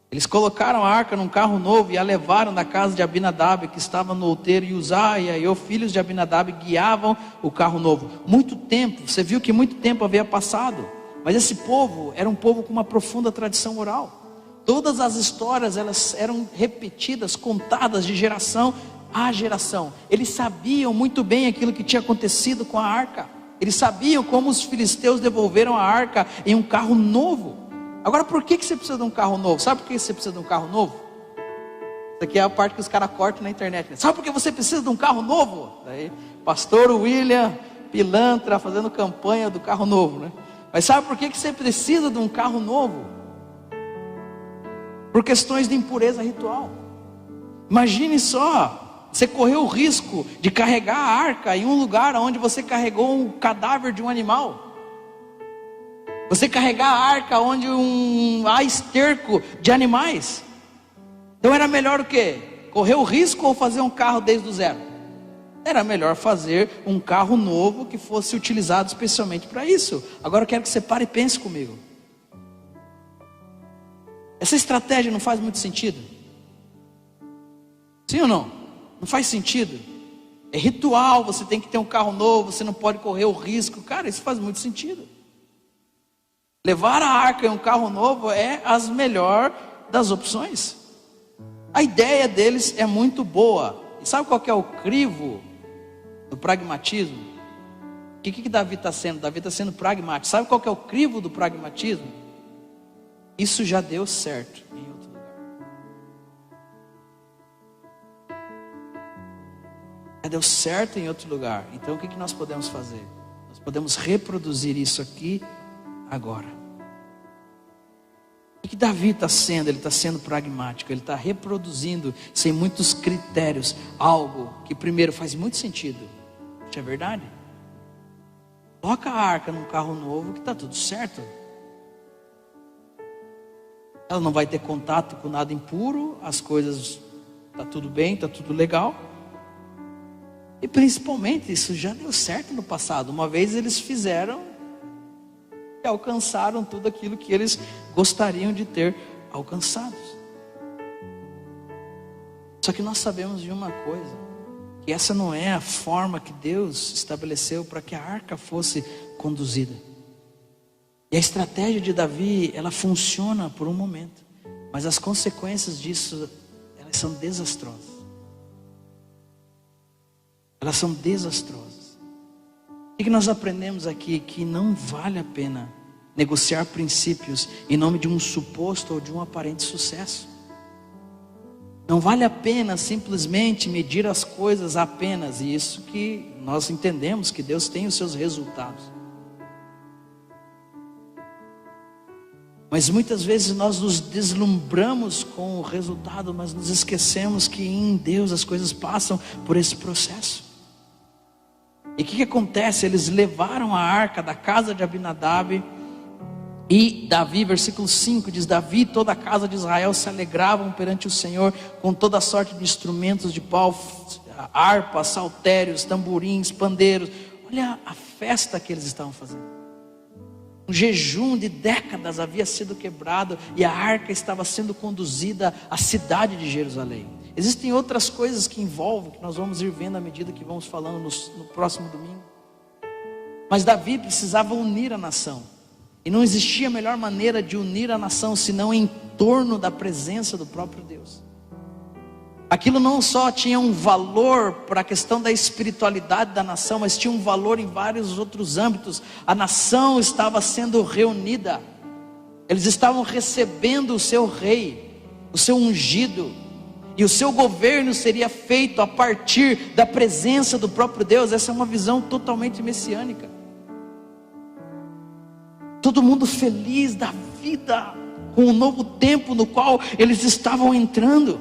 Eles colocaram a arca num carro novo e a levaram da casa de Abinadab, que estava no outeiro, e Uzá e Aiô, filhos de Abinadab, guiavam o carro novo. Muito tempo, você viu que muito tempo havia passado, mas esse povo era um povo com uma profunda tradição oral. Todas as histórias, elas eram repetidas, contadas de geração a geração. Eles sabiam muito bem aquilo que tinha acontecido com a arca. Eles sabiam como os filisteus devolveram a arca em um carro novo. Agora, por que você precisa de um carro novo? Sabe por que você precisa de um carro novo? Isso aqui é a parte que os caras cortam na internet, né? Sabe por que você precisa de um carro novo? Daí, pastor William Pilantra fazendo campanha do carro novo, né? Mas sabe por que você precisa de um carro novo? Por questões de impureza ritual. Imagine só, você correu o risco de carregar a arca em um lugar onde você carregou um cadáver de um animal. Você carregar a arca onde há esterco de animais. Então era melhor o quê? Correr o risco ou fazer um carro desde o zero? Era melhor fazer um carro novo que fosse utilizado especialmente para isso. Agora eu quero que você pare e pense comigo. Essa estratégia não faz muito sentido? Sim ou não? Não faz sentido? É ritual, você tem que ter um carro novo, você não pode correr o risco. Cara, isso faz muito sentido. Levar a arca em um carro novo é as melhor das opções. A ideia deles é muito boa. E sabe qual que é o crivo do pragmatismo? O que Davi está sendo? Davi está sendo pragmático. Sabe qual que é o crivo do pragmatismo? Isso já deu certo em outro lugar. Já deu certo em outro lugar. Então o que nós podemos fazer? Nós podemos reproduzir isso aqui agora. O que Davi está sendo? Ele está sendo pragmático. Ele está reproduzindo sem muitos critérios algo que primeiro faz muito sentido. Isso é verdade? Coloca a arca num carro novo que está tudo certo. Ela não vai ter contato com nada impuro. As coisas, está tudo bem, está tudo legal. E principalmente isso já deu certo no passado. Uma vez eles fizeram e alcançaram tudo aquilo que eles gostariam de ter alcançado. Só que nós sabemos de uma coisa, que essa não é a forma que Deus estabeleceu para que a arca fosse conduzida. E a estratégia de Davi, ela funciona por um momento, mas as consequências disso, elas são desastrosas. Elas são desastrosas. O que nós aprendemos aqui? Que não vale a pena negociar princípios em nome de um suposto ou de um aparente sucesso. Não vale a pena simplesmente medir as coisas apenas, e isso que nós entendemos que Deus tem os seus resultados. Mas muitas vezes nós nos deslumbramos com o resultado, mas nos esquecemos que em Deus as coisas passam por esse processo. E o que acontece? Eles levaram a arca da casa de Abinadab. E Davi, versículo 5 diz: Davi e toda a casa de Israel se alegravam perante o Senhor com toda sorte de instrumentos de pau, harpas, saltérios, tamborins, pandeiros. Olha a festa que eles estavam fazendo. Um jejum de décadas havia sido quebrado e a arca estava sendo conduzida à cidade de Jerusalém. Existem outras coisas que envolvem, que nós vamos ir vendo à medida que vamos falando no próximo domingo. Mas Davi precisava unir a nação. E não existia melhor maneira de unir a nação senão em torno da presença do próprio Deus. Aquilo não só tinha um valor para a questão da espiritualidade da nação, mas tinha um valor em vários outros âmbitos. A nação estava sendo reunida. Eles estavam recebendo o seu rei, o seu ungido. E o seu governo seria feito a partir da presença do próprio Deus. Essa é uma visão totalmente messiânica. Todo mundo feliz da vida, com o novo tempo no qual eles estavam entrando.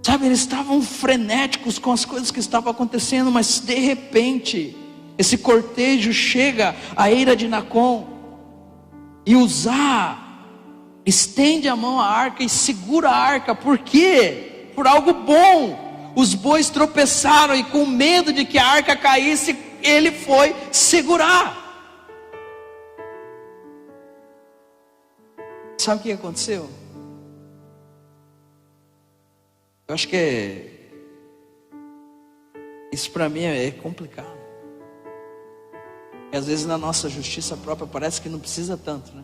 Sabe, eles estavam frenéticos com as coisas que estavam acontecendo, mas de repente, esse cortejo chega à eira de Nacon, e Uzá estende a mão à arca e segura a arca. Por quê? Por algo bom. Os bois tropeçaram e com medo de que a arca caísse, ele foi segurar. Sabe o que aconteceu? Eu acho que isso para mim é complicado. E às vezes na nossa justiça própria parece que não precisa tanto, né?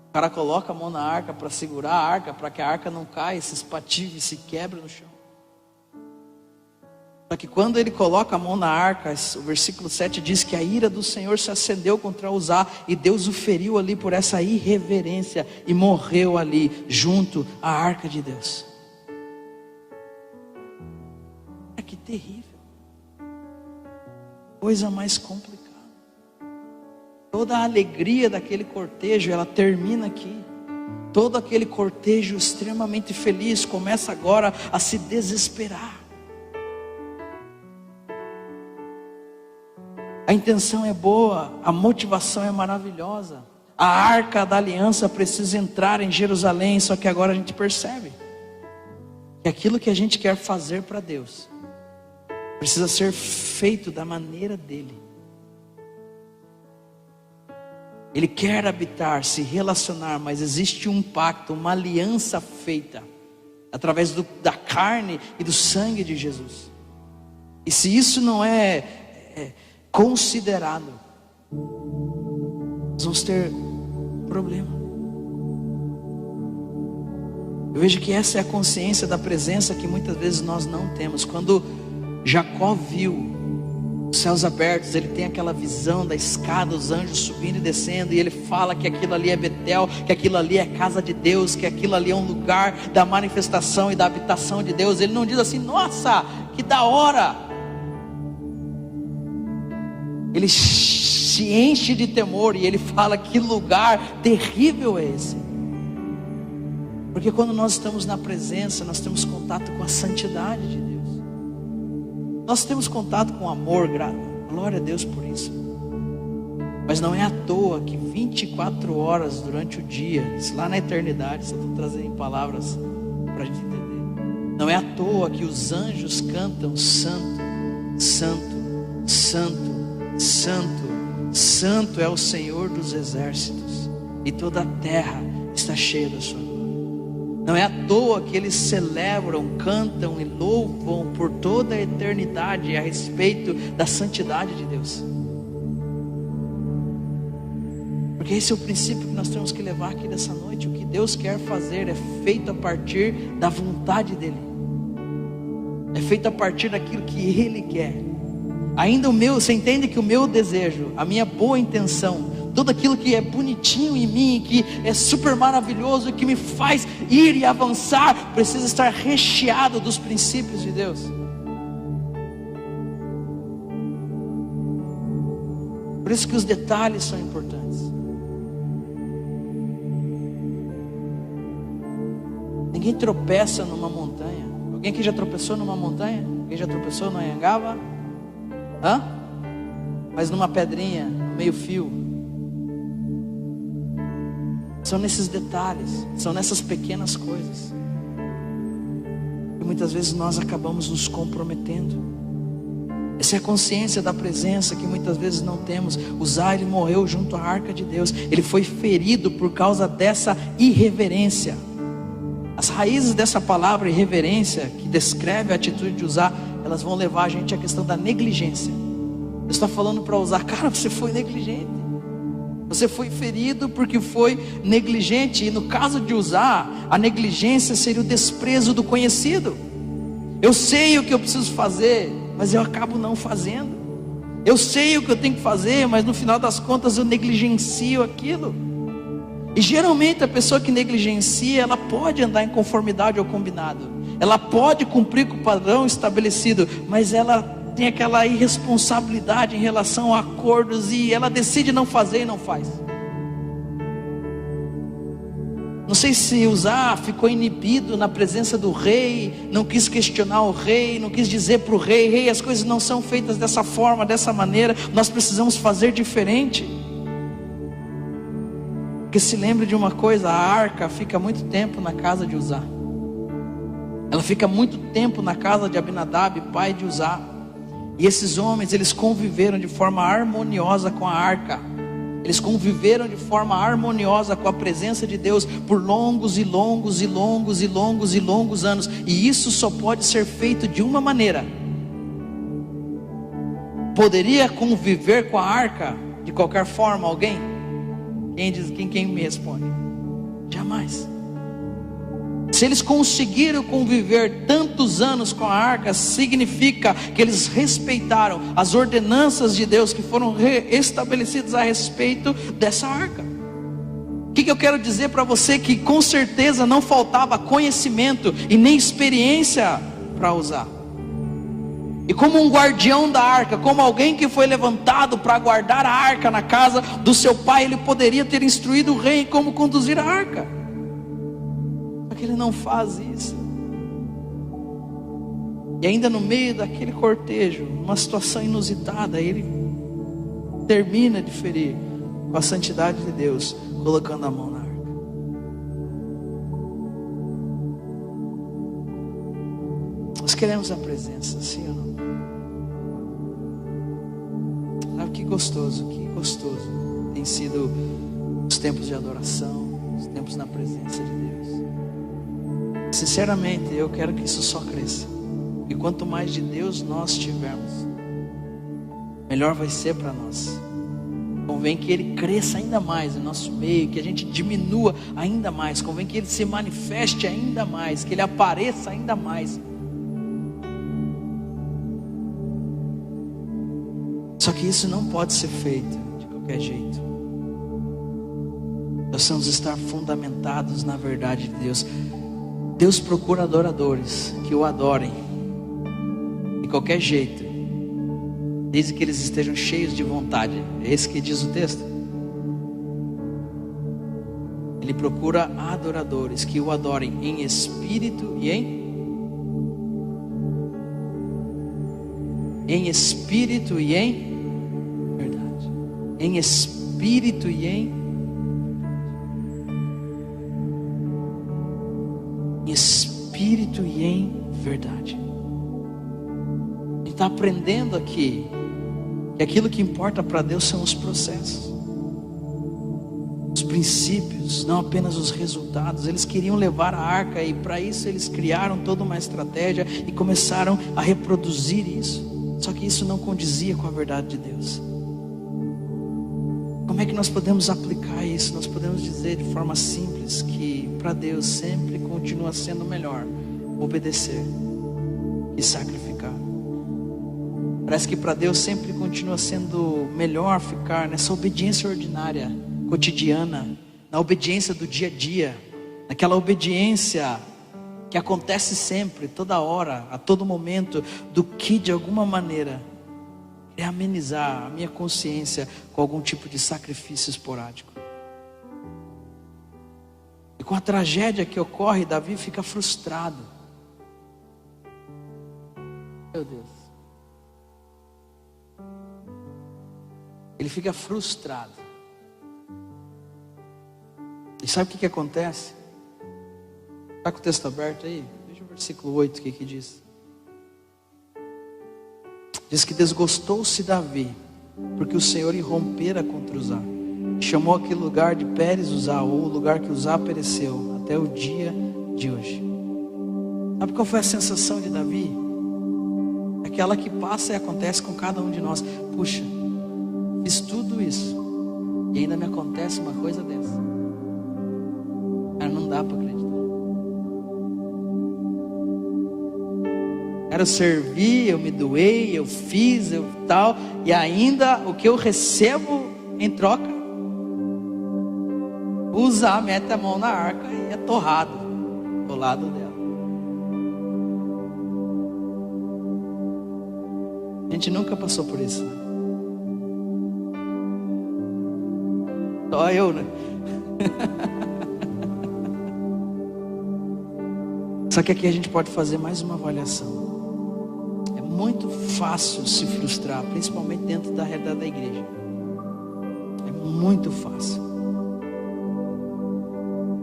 O cara coloca a mão na arca para segurar a arca, para que a arca não caia, se espative, se quebre no chão. Só que quando ele coloca a mão na arca, o versículo 7 diz que a ira do Senhor se acendeu contra Uzá, e Deus o feriu ali por essa irreverência, e morreu ali, junto à arca de Deus. Que terrível. Coisa mais complicada. Toda a alegria daquele cortejo, ela termina aqui. Todo aquele cortejo extremamente feliz começa agora a se desesperar. A intenção é boa, a motivação é maravilhosa. A arca da aliança precisa entrar em Jerusalém, só que agora a gente percebe que aquilo que a gente quer fazer para Deus precisa ser feito da maneira dele. Ele quer habitar, se relacionar, mas existe um pacto, uma aliança feita através da carne e do sangue de Jesus. E se isso não é considerado, nós vamos ter problema. Eu vejo que essa é a consciência da presença que muitas vezes nós não temos. Quando Jacó viu os céus abertos, ele tem aquela visão da escada, os anjos subindo e descendo, e ele fala que aquilo ali é Betel, que aquilo ali é casa de Deus, que aquilo ali é um lugar da manifestação e da habitação de Deus. Ele não diz assim, nossa, que da hora. Ele se enche de temor e ele fala, que lugar terrível é esse. Porque quando nós estamos na presença, nós temos contato com a santidade de Deus. Nós temos contato com amor, glória a Deus por isso. Mas não é à toa que 24 horas durante o dia, isso lá na eternidade, só estou trazendo em palavras para a gente entender. Não é à toa que os anjos cantam santo, santo, santo, santo, santo é o Senhor dos exércitos, e toda a terra está cheia da sua glória. Não é à toa que eles celebram, cantam e louvam por toda a eternidade a respeito da santidade de Deus. Porque esse é o princípio que nós temos que levar aqui dessa noite. O que Deus quer fazer é feito a partir da vontade dEle. É feito a partir daquilo que Ele quer. Ainda o meu, você entende que o meu desejo, a minha boa intenção, tudo aquilo que é bonitinho em mim, que é super maravilhoso, que me faz ir e avançar, precisa estar recheado dos princípios de Deus. Por isso que os detalhes são importantes. Ninguém tropeça numa montanha. Alguém aqui já tropeçou numa montanha? Alguém já tropeçou no Anhangaba? Mas numa pedrinha, no meio fio. São nesses detalhes, são nessas pequenas coisas que muitas vezes nós acabamos nos comprometendo. Essa é a consciência da presença que muitas vezes não temos. Uzá, ele morreu junto à arca de Deus. Ele foi ferido por causa dessa irreverência. As raízes dessa palavra irreverência, que descreve a atitude de Uzá, elas vão levar a gente à questão da negligência. Deus está falando para Uzá, cara, você foi negligente. Você foi ferido porque foi negligente. E no caso de Uzá, a negligência seria o desprezo do conhecido. Eu sei o que eu preciso fazer, mas eu acabo não fazendo. Eu sei o que eu tenho que fazer, mas no final das contas eu negligencio aquilo. E geralmente a pessoa que negligencia, ela pode andar em conformidade ao combinado, ela pode cumprir com o padrão estabelecido, mas ela tem aquela irresponsabilidade em relação a acordos, e ela decide não fazer e não faz. Não sei se Uzá ficou inibido na presença do rei, não quis questionar o rei, não quis dizer para o rei, rei, as coisas não são feitas dessa forma, dessa maneira, nós precisamos fazer diferente. Porque se lembre de uma coisa, a arca fica muito tempo na casa de Uzá. Ela fica muito tempo na casa de Abinadab, pai de Uzá. E esses homens, eles conviveram de forma harmoniosa com a arca. Eles conviveram de forma harmoniosa com a presença de Deus por longos e longos e longos e longos e longos anos. E isso só pode ser feito de uma maneira. Poderia conviver com a arca de qualquer forma alguém? Quem me responde? Jamais. Se eles conseguiram conviver tantos anos com a arca, significa que eles respeitaram as ordenanças de Deus que foram estabelecidas a respeito dessa arca. O que eu quero dizer para você? Que com certeza não faltava conhecimento e nem experiência para usar. E como um guardião da arca, como alguém que foi levantado para guardar a arca na casa do seu pai, ele poderia ter instruído o rei em como conduzir a arca. Só que ele não faz isso. E ainda no meio daquele cortejo, uma situação inusitada, ele termina de ferir com a santidade de Deus, colocando a mão na arca. Nós queremos a presença, sim ou não? Sabe que gostoso tem sido os tempos de adoração, os tempos na presença de Deus. Sinceramente, eu quero que isso só cresça. E quanto mais de Deus nós tivermos, melhor vai ser para nós. Convém que Ele cresça ainda mais no nosso meio, que a gente diminua ainda mais. Convém que Ele se manifeste ainda mais, que Ele apareça ainda mais. Só que isso não pode ser feito de qualquer jeito. Nós precisamos estar fundamentados na verdade de Deus. Deus procura adoradores que o adorem de qualquer jeito, desde que eles estejam cheios de vontade. É esse que diz o texto. Ele procura adoradores que o adorem em espírito e em espírito e em verdade. Em espírito e em espírito e em verdade. A gente está aprendendo aqui que aquilo que importa para Deus são os processos, os princípios, não apenas os resultados. Eles queriam levar a arca e para isso eles criaram toda uma estratégia e começaram a reproduzir isso. Só que isso não condizia com a verdade de Deus. Como é que nós podemos aplicar isso? Nós podemos dizer de forma simples que para Deus sempre continua sendo melhor obedecer e sacrificar. Parece que para Deus sempre continua sendo melhor ficar nessa obediência ordinária, cotidiana, na obediência do dia a dia, naquela obediência que acontece sempre, toda hora, a todo momento, do que de alguma maneira é amenizar a minha consciência com algum tipo de sacrifício esporádico. E com a tragédia que ocorre, Davi fica frustrado. Meu Deus. Ele fica frustrado. E sabe o que acontece? Está com o texto aberto aí? Veja o versículo 8, o que diz. Diz que desgostou-se Davi, porque o Senhor irrompera contra Uzá. Chamou aquele lugar de Pérez Uzá, ou o lugar que Uzá pereceu, até o dia de hoje. Sabe qual foi a sensação de Davi? Aquela que passa e acontece com cada um de nós. Puxa, fiz tudo isso e ainda me acontece uma coisa dessa. Cara, não dá para acreditar. Cara, eu servi, eu me doei, eu fiz, eu tal, e ainda o que eu recebo em troca, Uzá mete a mão na arca e é torrado do lado dela. A gente nunca passou por isso, né? Só eu, né? Só que aqui a gente pode fazer mais uma avaliação. É muito fácil se frustrar, principalmente dentro da realidade da igreja. É muito fácil.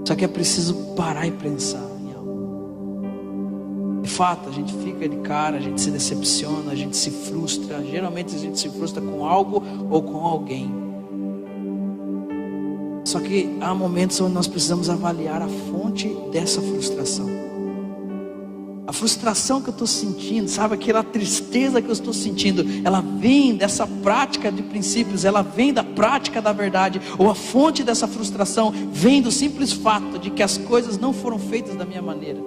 Só que é preciso parar e pensar em algo. De fato, a gente fica de cara, a gente se decepciona, a gente se frustra. Geralmente a gente se frustra com algo ou com alguém. Só que há momentos onde nós precisamos avaliar a fonte dessa frustração. A frustração que eu estou sentindo, sabe, aquela tristeza que eu estou sentindo, ela vem dessa prática de princípios, ela vem da prática da verdade, ou a fonte dessa frustração vem do simples fato de que as coisas não foram feitas da minha maneira.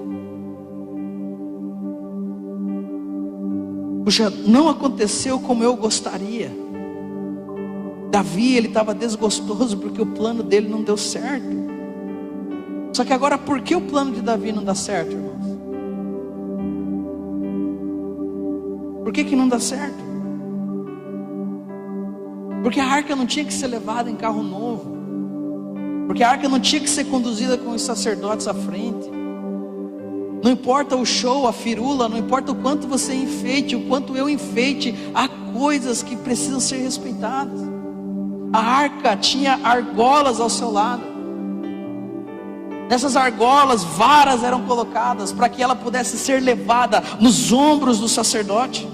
Puxa, não aconteceu como eu gostaria. Davi, ele estava desgostoso porque o plano dele não deu certo. Só que agora, por que o plano de Davi não dá certo, irmãos? Por que não dá certo? Porque a arca não tinha que ser levada em carro novo. Porque a arca não tinha que ser conduzida com os sacerdotes à frente. Não importa o show, a firula, não importa o quanto você enfeite, o quanto eu enfeite, há coisas que precisam ser respeitadas. A arca tinha argolas ao seu lado. Nessas argolas, varas eram colocadas para que ela pudesse ser levada nos ombros do sacerdote.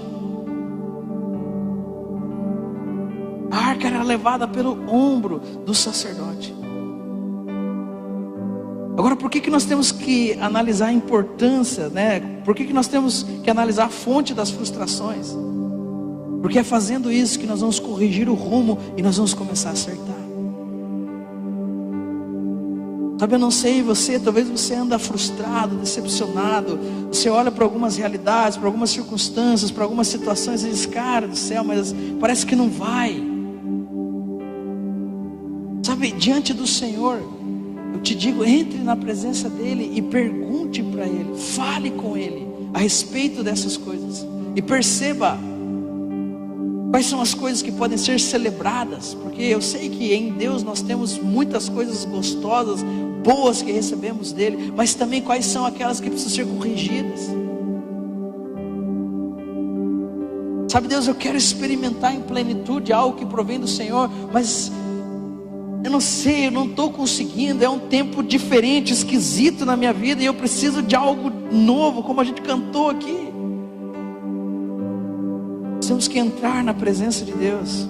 A arca era levada pelo ombro do sacerdote. Agora, por que nós temos que analisar a importância, né? Por que nós temos que analisar a fonte das frustrações? Porque é fazendo isso que nós vamos corrigir o rumo e nós vamos começar a acertar. Sabe, eu não sei você, talvez você anda frustrado, decepcionado. Você olha para algumas realidades, para algumas circunstâncias, para algumas situações e diz, cara do céu, mas parece que não vai. Sabe, diante do Senhor, eu te digo, entre na presença dEle e pergunte para Ele, fale com Ele a respeito dessas coisas. E perceba quais são as coisas que podem ser celebradas. Porque eu sei que em Deus nós temos muitas coisas gostosas, boas que recebemos dEle. Mas também quais são aquelas que precisam ser corrigidas. Sabe, Deus, eu quero experimentar em plenitude algo que provém do Senhor, mas eu não sei, eu não estou conseguindo. É um tempo diferente, esquisito na minha vida, e eu preciso de algo novo, como a gente cantou aqui. Temos que entrar na presença de Deus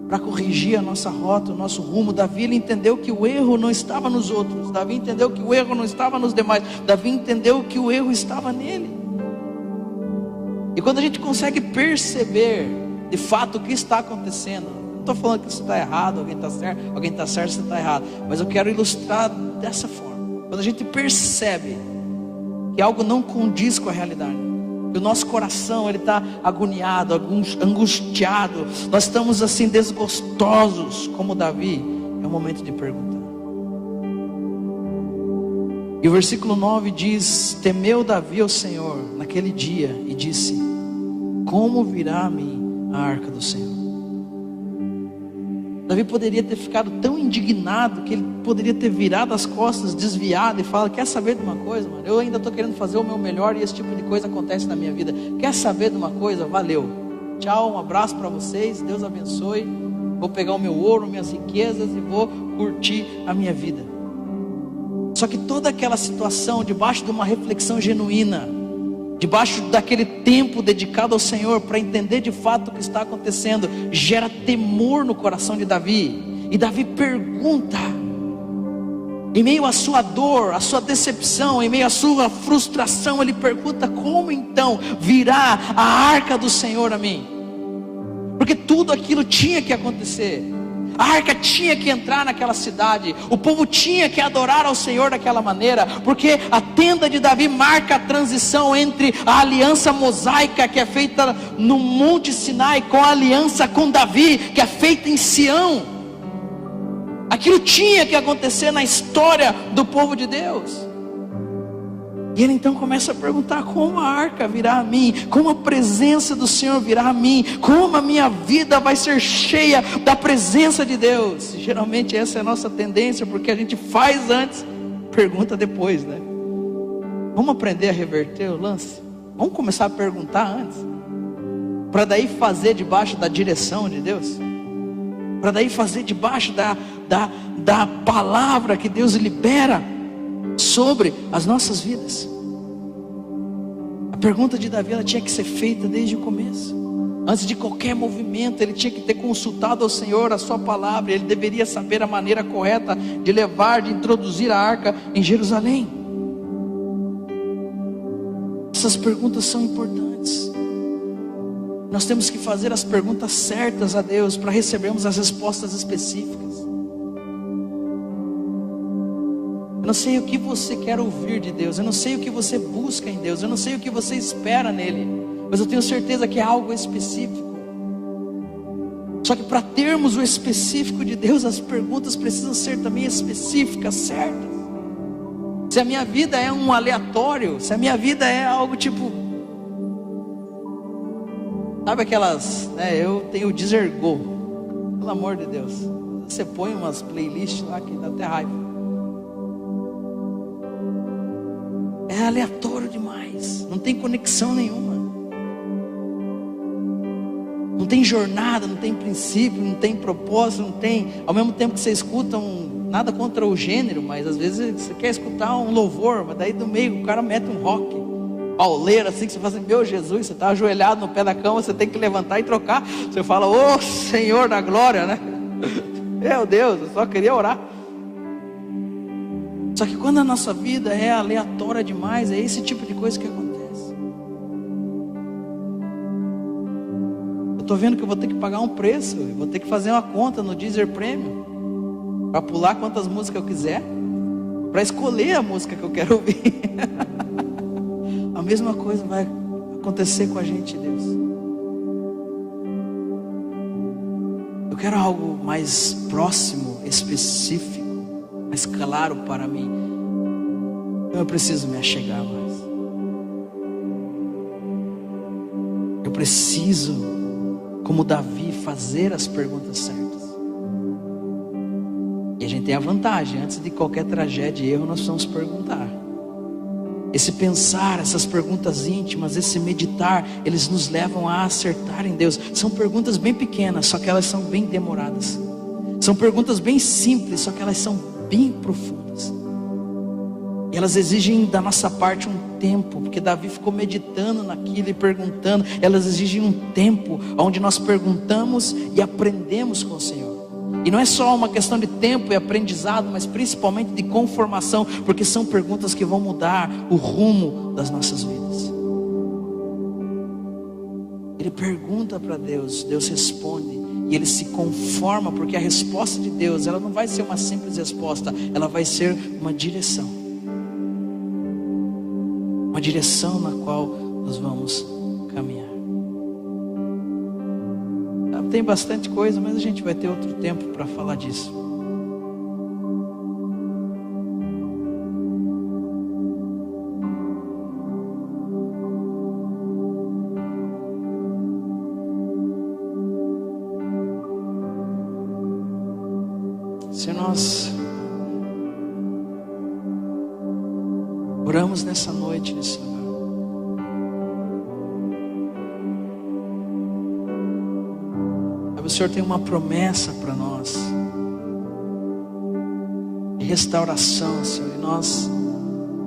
para corrigir a nossa rota, o nosso rumo. Davi, ele entendeu que o erro não estava nos outros. Davi entendeu que o erro não estava nos demais. Davi entendeu que o erro estava nele. E quando a gente consegue perceber de fato o que está acontecendo, não estou falando que isso está errado, alguém está certo, você está errado, mas eu quero ilustrar dessa forma. Quando a gente percebe que algo não condiz com a realidade, que o nosso coração ele está agoniado, angustiado, nós estamos assim desgostosos como Davi, é o momento de perguntar. E o versículo 9 diz: temeu Davi ao Senhor naquele dia e disse: como virá a mim a arca do Senhor? Davi poderia ter ficado tão indignado que ele poderia ter virado as costas, desviado e falado: quer saber de uma coisa, mano? Eu ainda estou querendo fazer o meu melhor e esse tipo de coisa acontece na minha vida. Quer saber de uma coisa? Valeu. Tchau, um abraço para vocês, Deus abençoe. Vou pegar o meu ouro, minhas riquezas e vou curtir a minha vida. Só que toda aquela situação, debaixo de uma reflexão genuína, debaixo daquele tempo dedicado ao Senhor para entender de fato o que está acontecendo, gera temor no coração de Davi. E Davi pergunta, em meio à sua dor, à sua decepção, em meio à sua frustração, ele pergunta: como então virá a arca do Senhor a mim? Porque tudo aquilo tinha que acontecer. A arca tinha que entrar naquela cidade. O povo tinha que adorar ao Senhor daquela maneira, porque a tenda de Davi marca a transição entre a aliança mosaica que é feita no Monte Sinai com a aliança com Davi que é feita em Sião. Aquilo tinha que acontecer na história do povo de Deus. E ele então começa a perguntar: como a arca virá a mim? Como a presença do Senhor virá a mim? Como a minha vida vai ser cheia da presença de Deus? E geralmente essa é a nossa tendência, porque a gente faz antes, pergunta depois, né? Vamos aprender a reverter o lance? Vamos começar a perguntar antes, para daí fazer debaixo da direção de Deus? para daí fazer debaixo da palavra que Deus libera sobre as nossas vidas. A pergunta de Davi, ela tinha que ser feita desde o começo. Antes de qualquer movimento, ele tinha que ter consultado ao Senhor a sua palavra. Ele deveria saber a maneira correta de levar, de introduzir a arca em Jerusalém. Essas perguntas são importantes. Nós temos que fazer as perguntas certas a Deus para recebermos as respostas específicas. Eu não sei o que você quer ouvir de Deus, eu não sei o que você busca em Deus, eu não sei o que você espera nele, mas eu tenho certeza que é algo específico. Só que para termos o específico de Deus, as perguntas precisam ser também específicas, certas. Se a minha vida é um aleatório, se a minha vida é algo tipo, sabe aquelas, né, eu tenho o Deezer Go, pelo amor de Deus, você põe umas playlists lá que dá até raiva. É aleatório demais, não tem conexão nenhuma, não tem jornada, não tem princípio, não tem propósito, não tem, ao mesmo tempo que você escuta nada contra o gênero, mas às vezes você quer escutar um louvor, mas daí do meio o cara mete um rock pauleiro assim, que você fala assim, meu Jesus, você está ajoelhado no pé da cama, você tem que levantar e trocar, você fala, ô Senhor da glória, né? Meu Deus, eu só queria orar. Só que quando a nossa vida é aleatória demais, é esse tipo de coisa que acontece. Eu estou vendo que eu vou ter que pagar um preço, eu vou ter que fazer uma conta no Deezer Premium, para pular quantas músicas eu quiser, para escolher a música que eu quero ouvir. A mesma coisa vai acontecer com a gente, Deus. Eu quero algo mais próximo, específico, mais claro para mim. Eu preciso me achegar mais. Eu preciso, como Davi, fazer as perguntas certas. E a gente tem a vantagem, antes de qualquer tragédia e erro, nós vamos perguntar. Esse pensar, essas perguntas íntimas, esse meditar, eles nos levam a acertar em Deus. São perguntas bem pequenas, só que elas são bem demoradas. São perguntas bem simples, só que elas são bem profundas. E elas exigem da nossa parte um tempo, porque Davi ficou meditando naquilo e perguntando. Elas exigem um tempo onde nós perguntamos e aprendemos com o Senhor. E não é só uma questão de tempo e aprendizado, mas principalmente de conformação, porque são perguntas que vão mudar o rumo das nossas vidas. Ele pergunta para Deus, Deus responde, e ele se conforma, porque a resposta de Deus, ela não vai ser uma simples resposta, ela vai ser uma direção na qual nós vamos caminhar. Tem bastante coisa, mas a gente vai ter outro tempo para falar disso. Se nós oramos nessa noite, nesse lugar, o Senhor tem uma promessa para nós de restauração, Senhor, e nós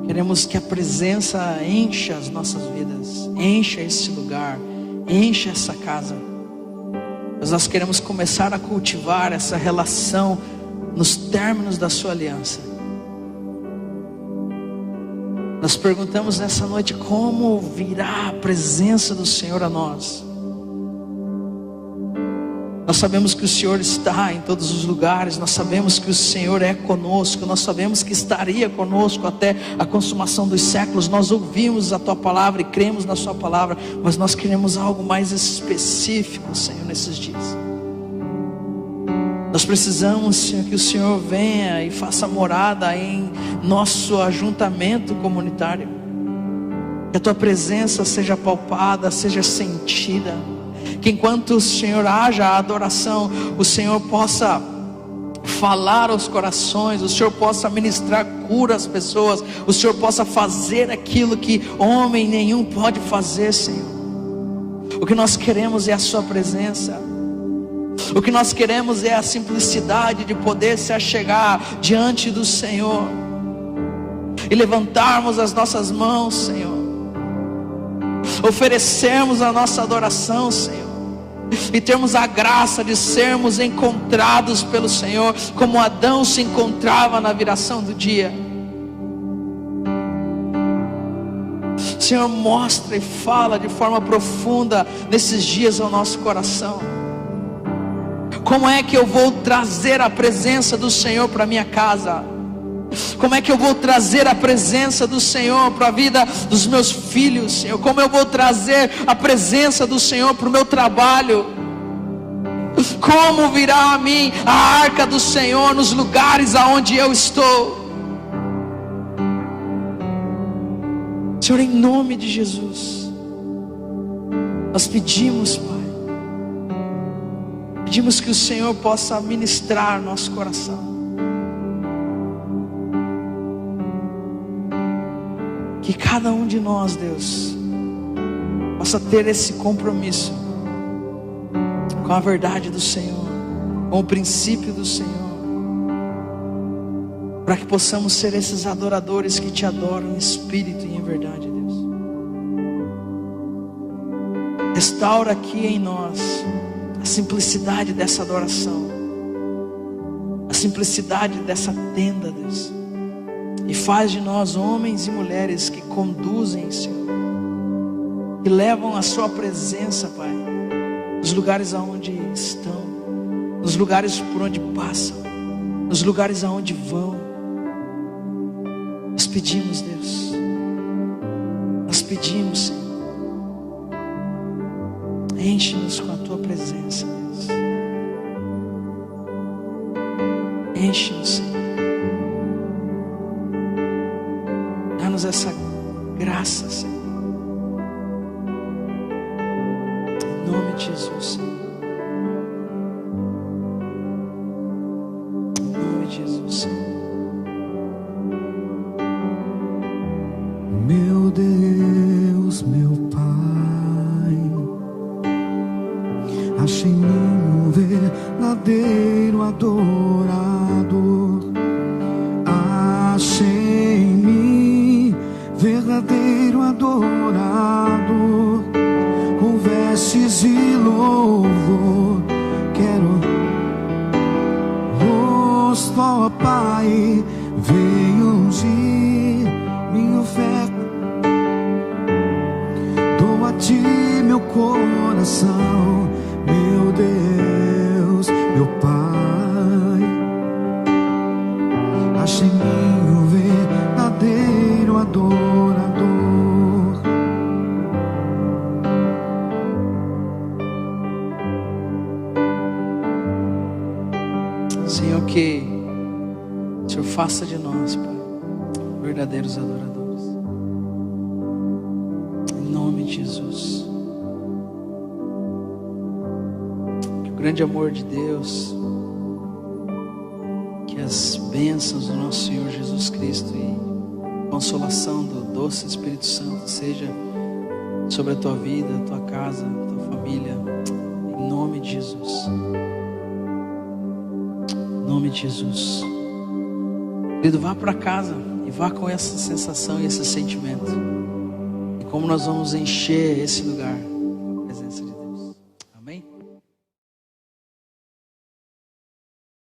queremos que a presença encha as nossas vidas, encha esse lugar, encha essa casa. Mas nós queremos começar a cultivar essa relação nos términos da sua aliança. Nós perguntamos nessa noite como virá a presença do Senhor a nós. Nós sabemos que o Senhor está em todos os lugares, nós sabemos que o Senhor é conosco, nós sabemos que estaria conosco até a consumação dos séculos. Nós ouvimos a Tua palavra e cremos na Sua palavra, mas nós queremos algo mais específico, Senhor, nesses dias. Nós precisamos, Senhor, que o Senhor venha e faça morada em nosso ajuntamento comunitário, que a Tua presença seja palpada, seja sentida, que enquanto o Senhor haja a adoração, o Senhor possa falar aos corações, o Senhor possa ministrar cura às pessoas, o Senhor possa fazer aquilo que homem nenhum pode fazer, Senhor. O que nós queremos é a Sua presença. O que nós queremos é a simplicidade de poder se achegar diante do Senhor e levantarmos as nossas mãos, Senhor, oferecermos a nossa adoração, Senhor, e termos a graça de sermos encontrados pelo Senhor, como Adão se encontrava na viração do dia. Senhor, mostra e fala de forma profunda nesses dias ao nosso coração. Como é que eu vou trazer a presença do Senhor para minha casa? Como é que eu vou trazer a presença do Senhor para a vida dos meus filhos, Senhor? Como eu vou trazer a presença do Senhor para o meu trabalho? Como virá a mim a arca do Senhor nos lugares aonde eu estou? Senhor, em nome de Jesus, nós pedimos, Pai, pedimos que o Senhor possa ministrar nosso coração. Que cada um de nós, Deus, possa ter esse compromisso com a verdade do Senhor, com o princípio do Senhor, para que possamos ser esses adoradores que te adoram em espírito e em verdade, Deus. Restaura aqui em nós a simplicidade dessa adoração, a simplicidade dessa tenda, Deus, e faz de nós homens e mulheres que conduzem, Senhor, que levam a sua presença, Pai, nos lugares aonde estão, nos lugares por onde passam, nos lugares aonde vão. Nós pedimos, Deus, nós pedimos, Senhor, enche-nos com a tua presença, Deus, enche-nos, Senhor, dá-nos essa graça, Senhor, em nome de Jesus, Senhor, em nome de Jesus, Senhor. Meu Deus, meu Pai, achei em mim um verdadeiro adorador. Achei em mim verdadeiro adorador, com vestes e louvor. Quero rosto, ó Pai, venho ungir minha oferta. Dou a ti meu coração, meu Deus, meu Pai. Achei em mim um verdadeiro adorador. Senhor, que o Senhor faça de nós, Pai, verdadeiros adoradores. Em nome de Jesus. Que o grande amor de Deus, que as bênçãos do nosso Senhor Jesus Cristo e a consolação do doce Espírito Santo seja sobre a tua vida, a tua casa, a tua família. Em nome de Jesus. Em nome de Jesus. Querido, vá para casa e vá com essa sensação e esse sentimento. E como nós vamos encher esse lugar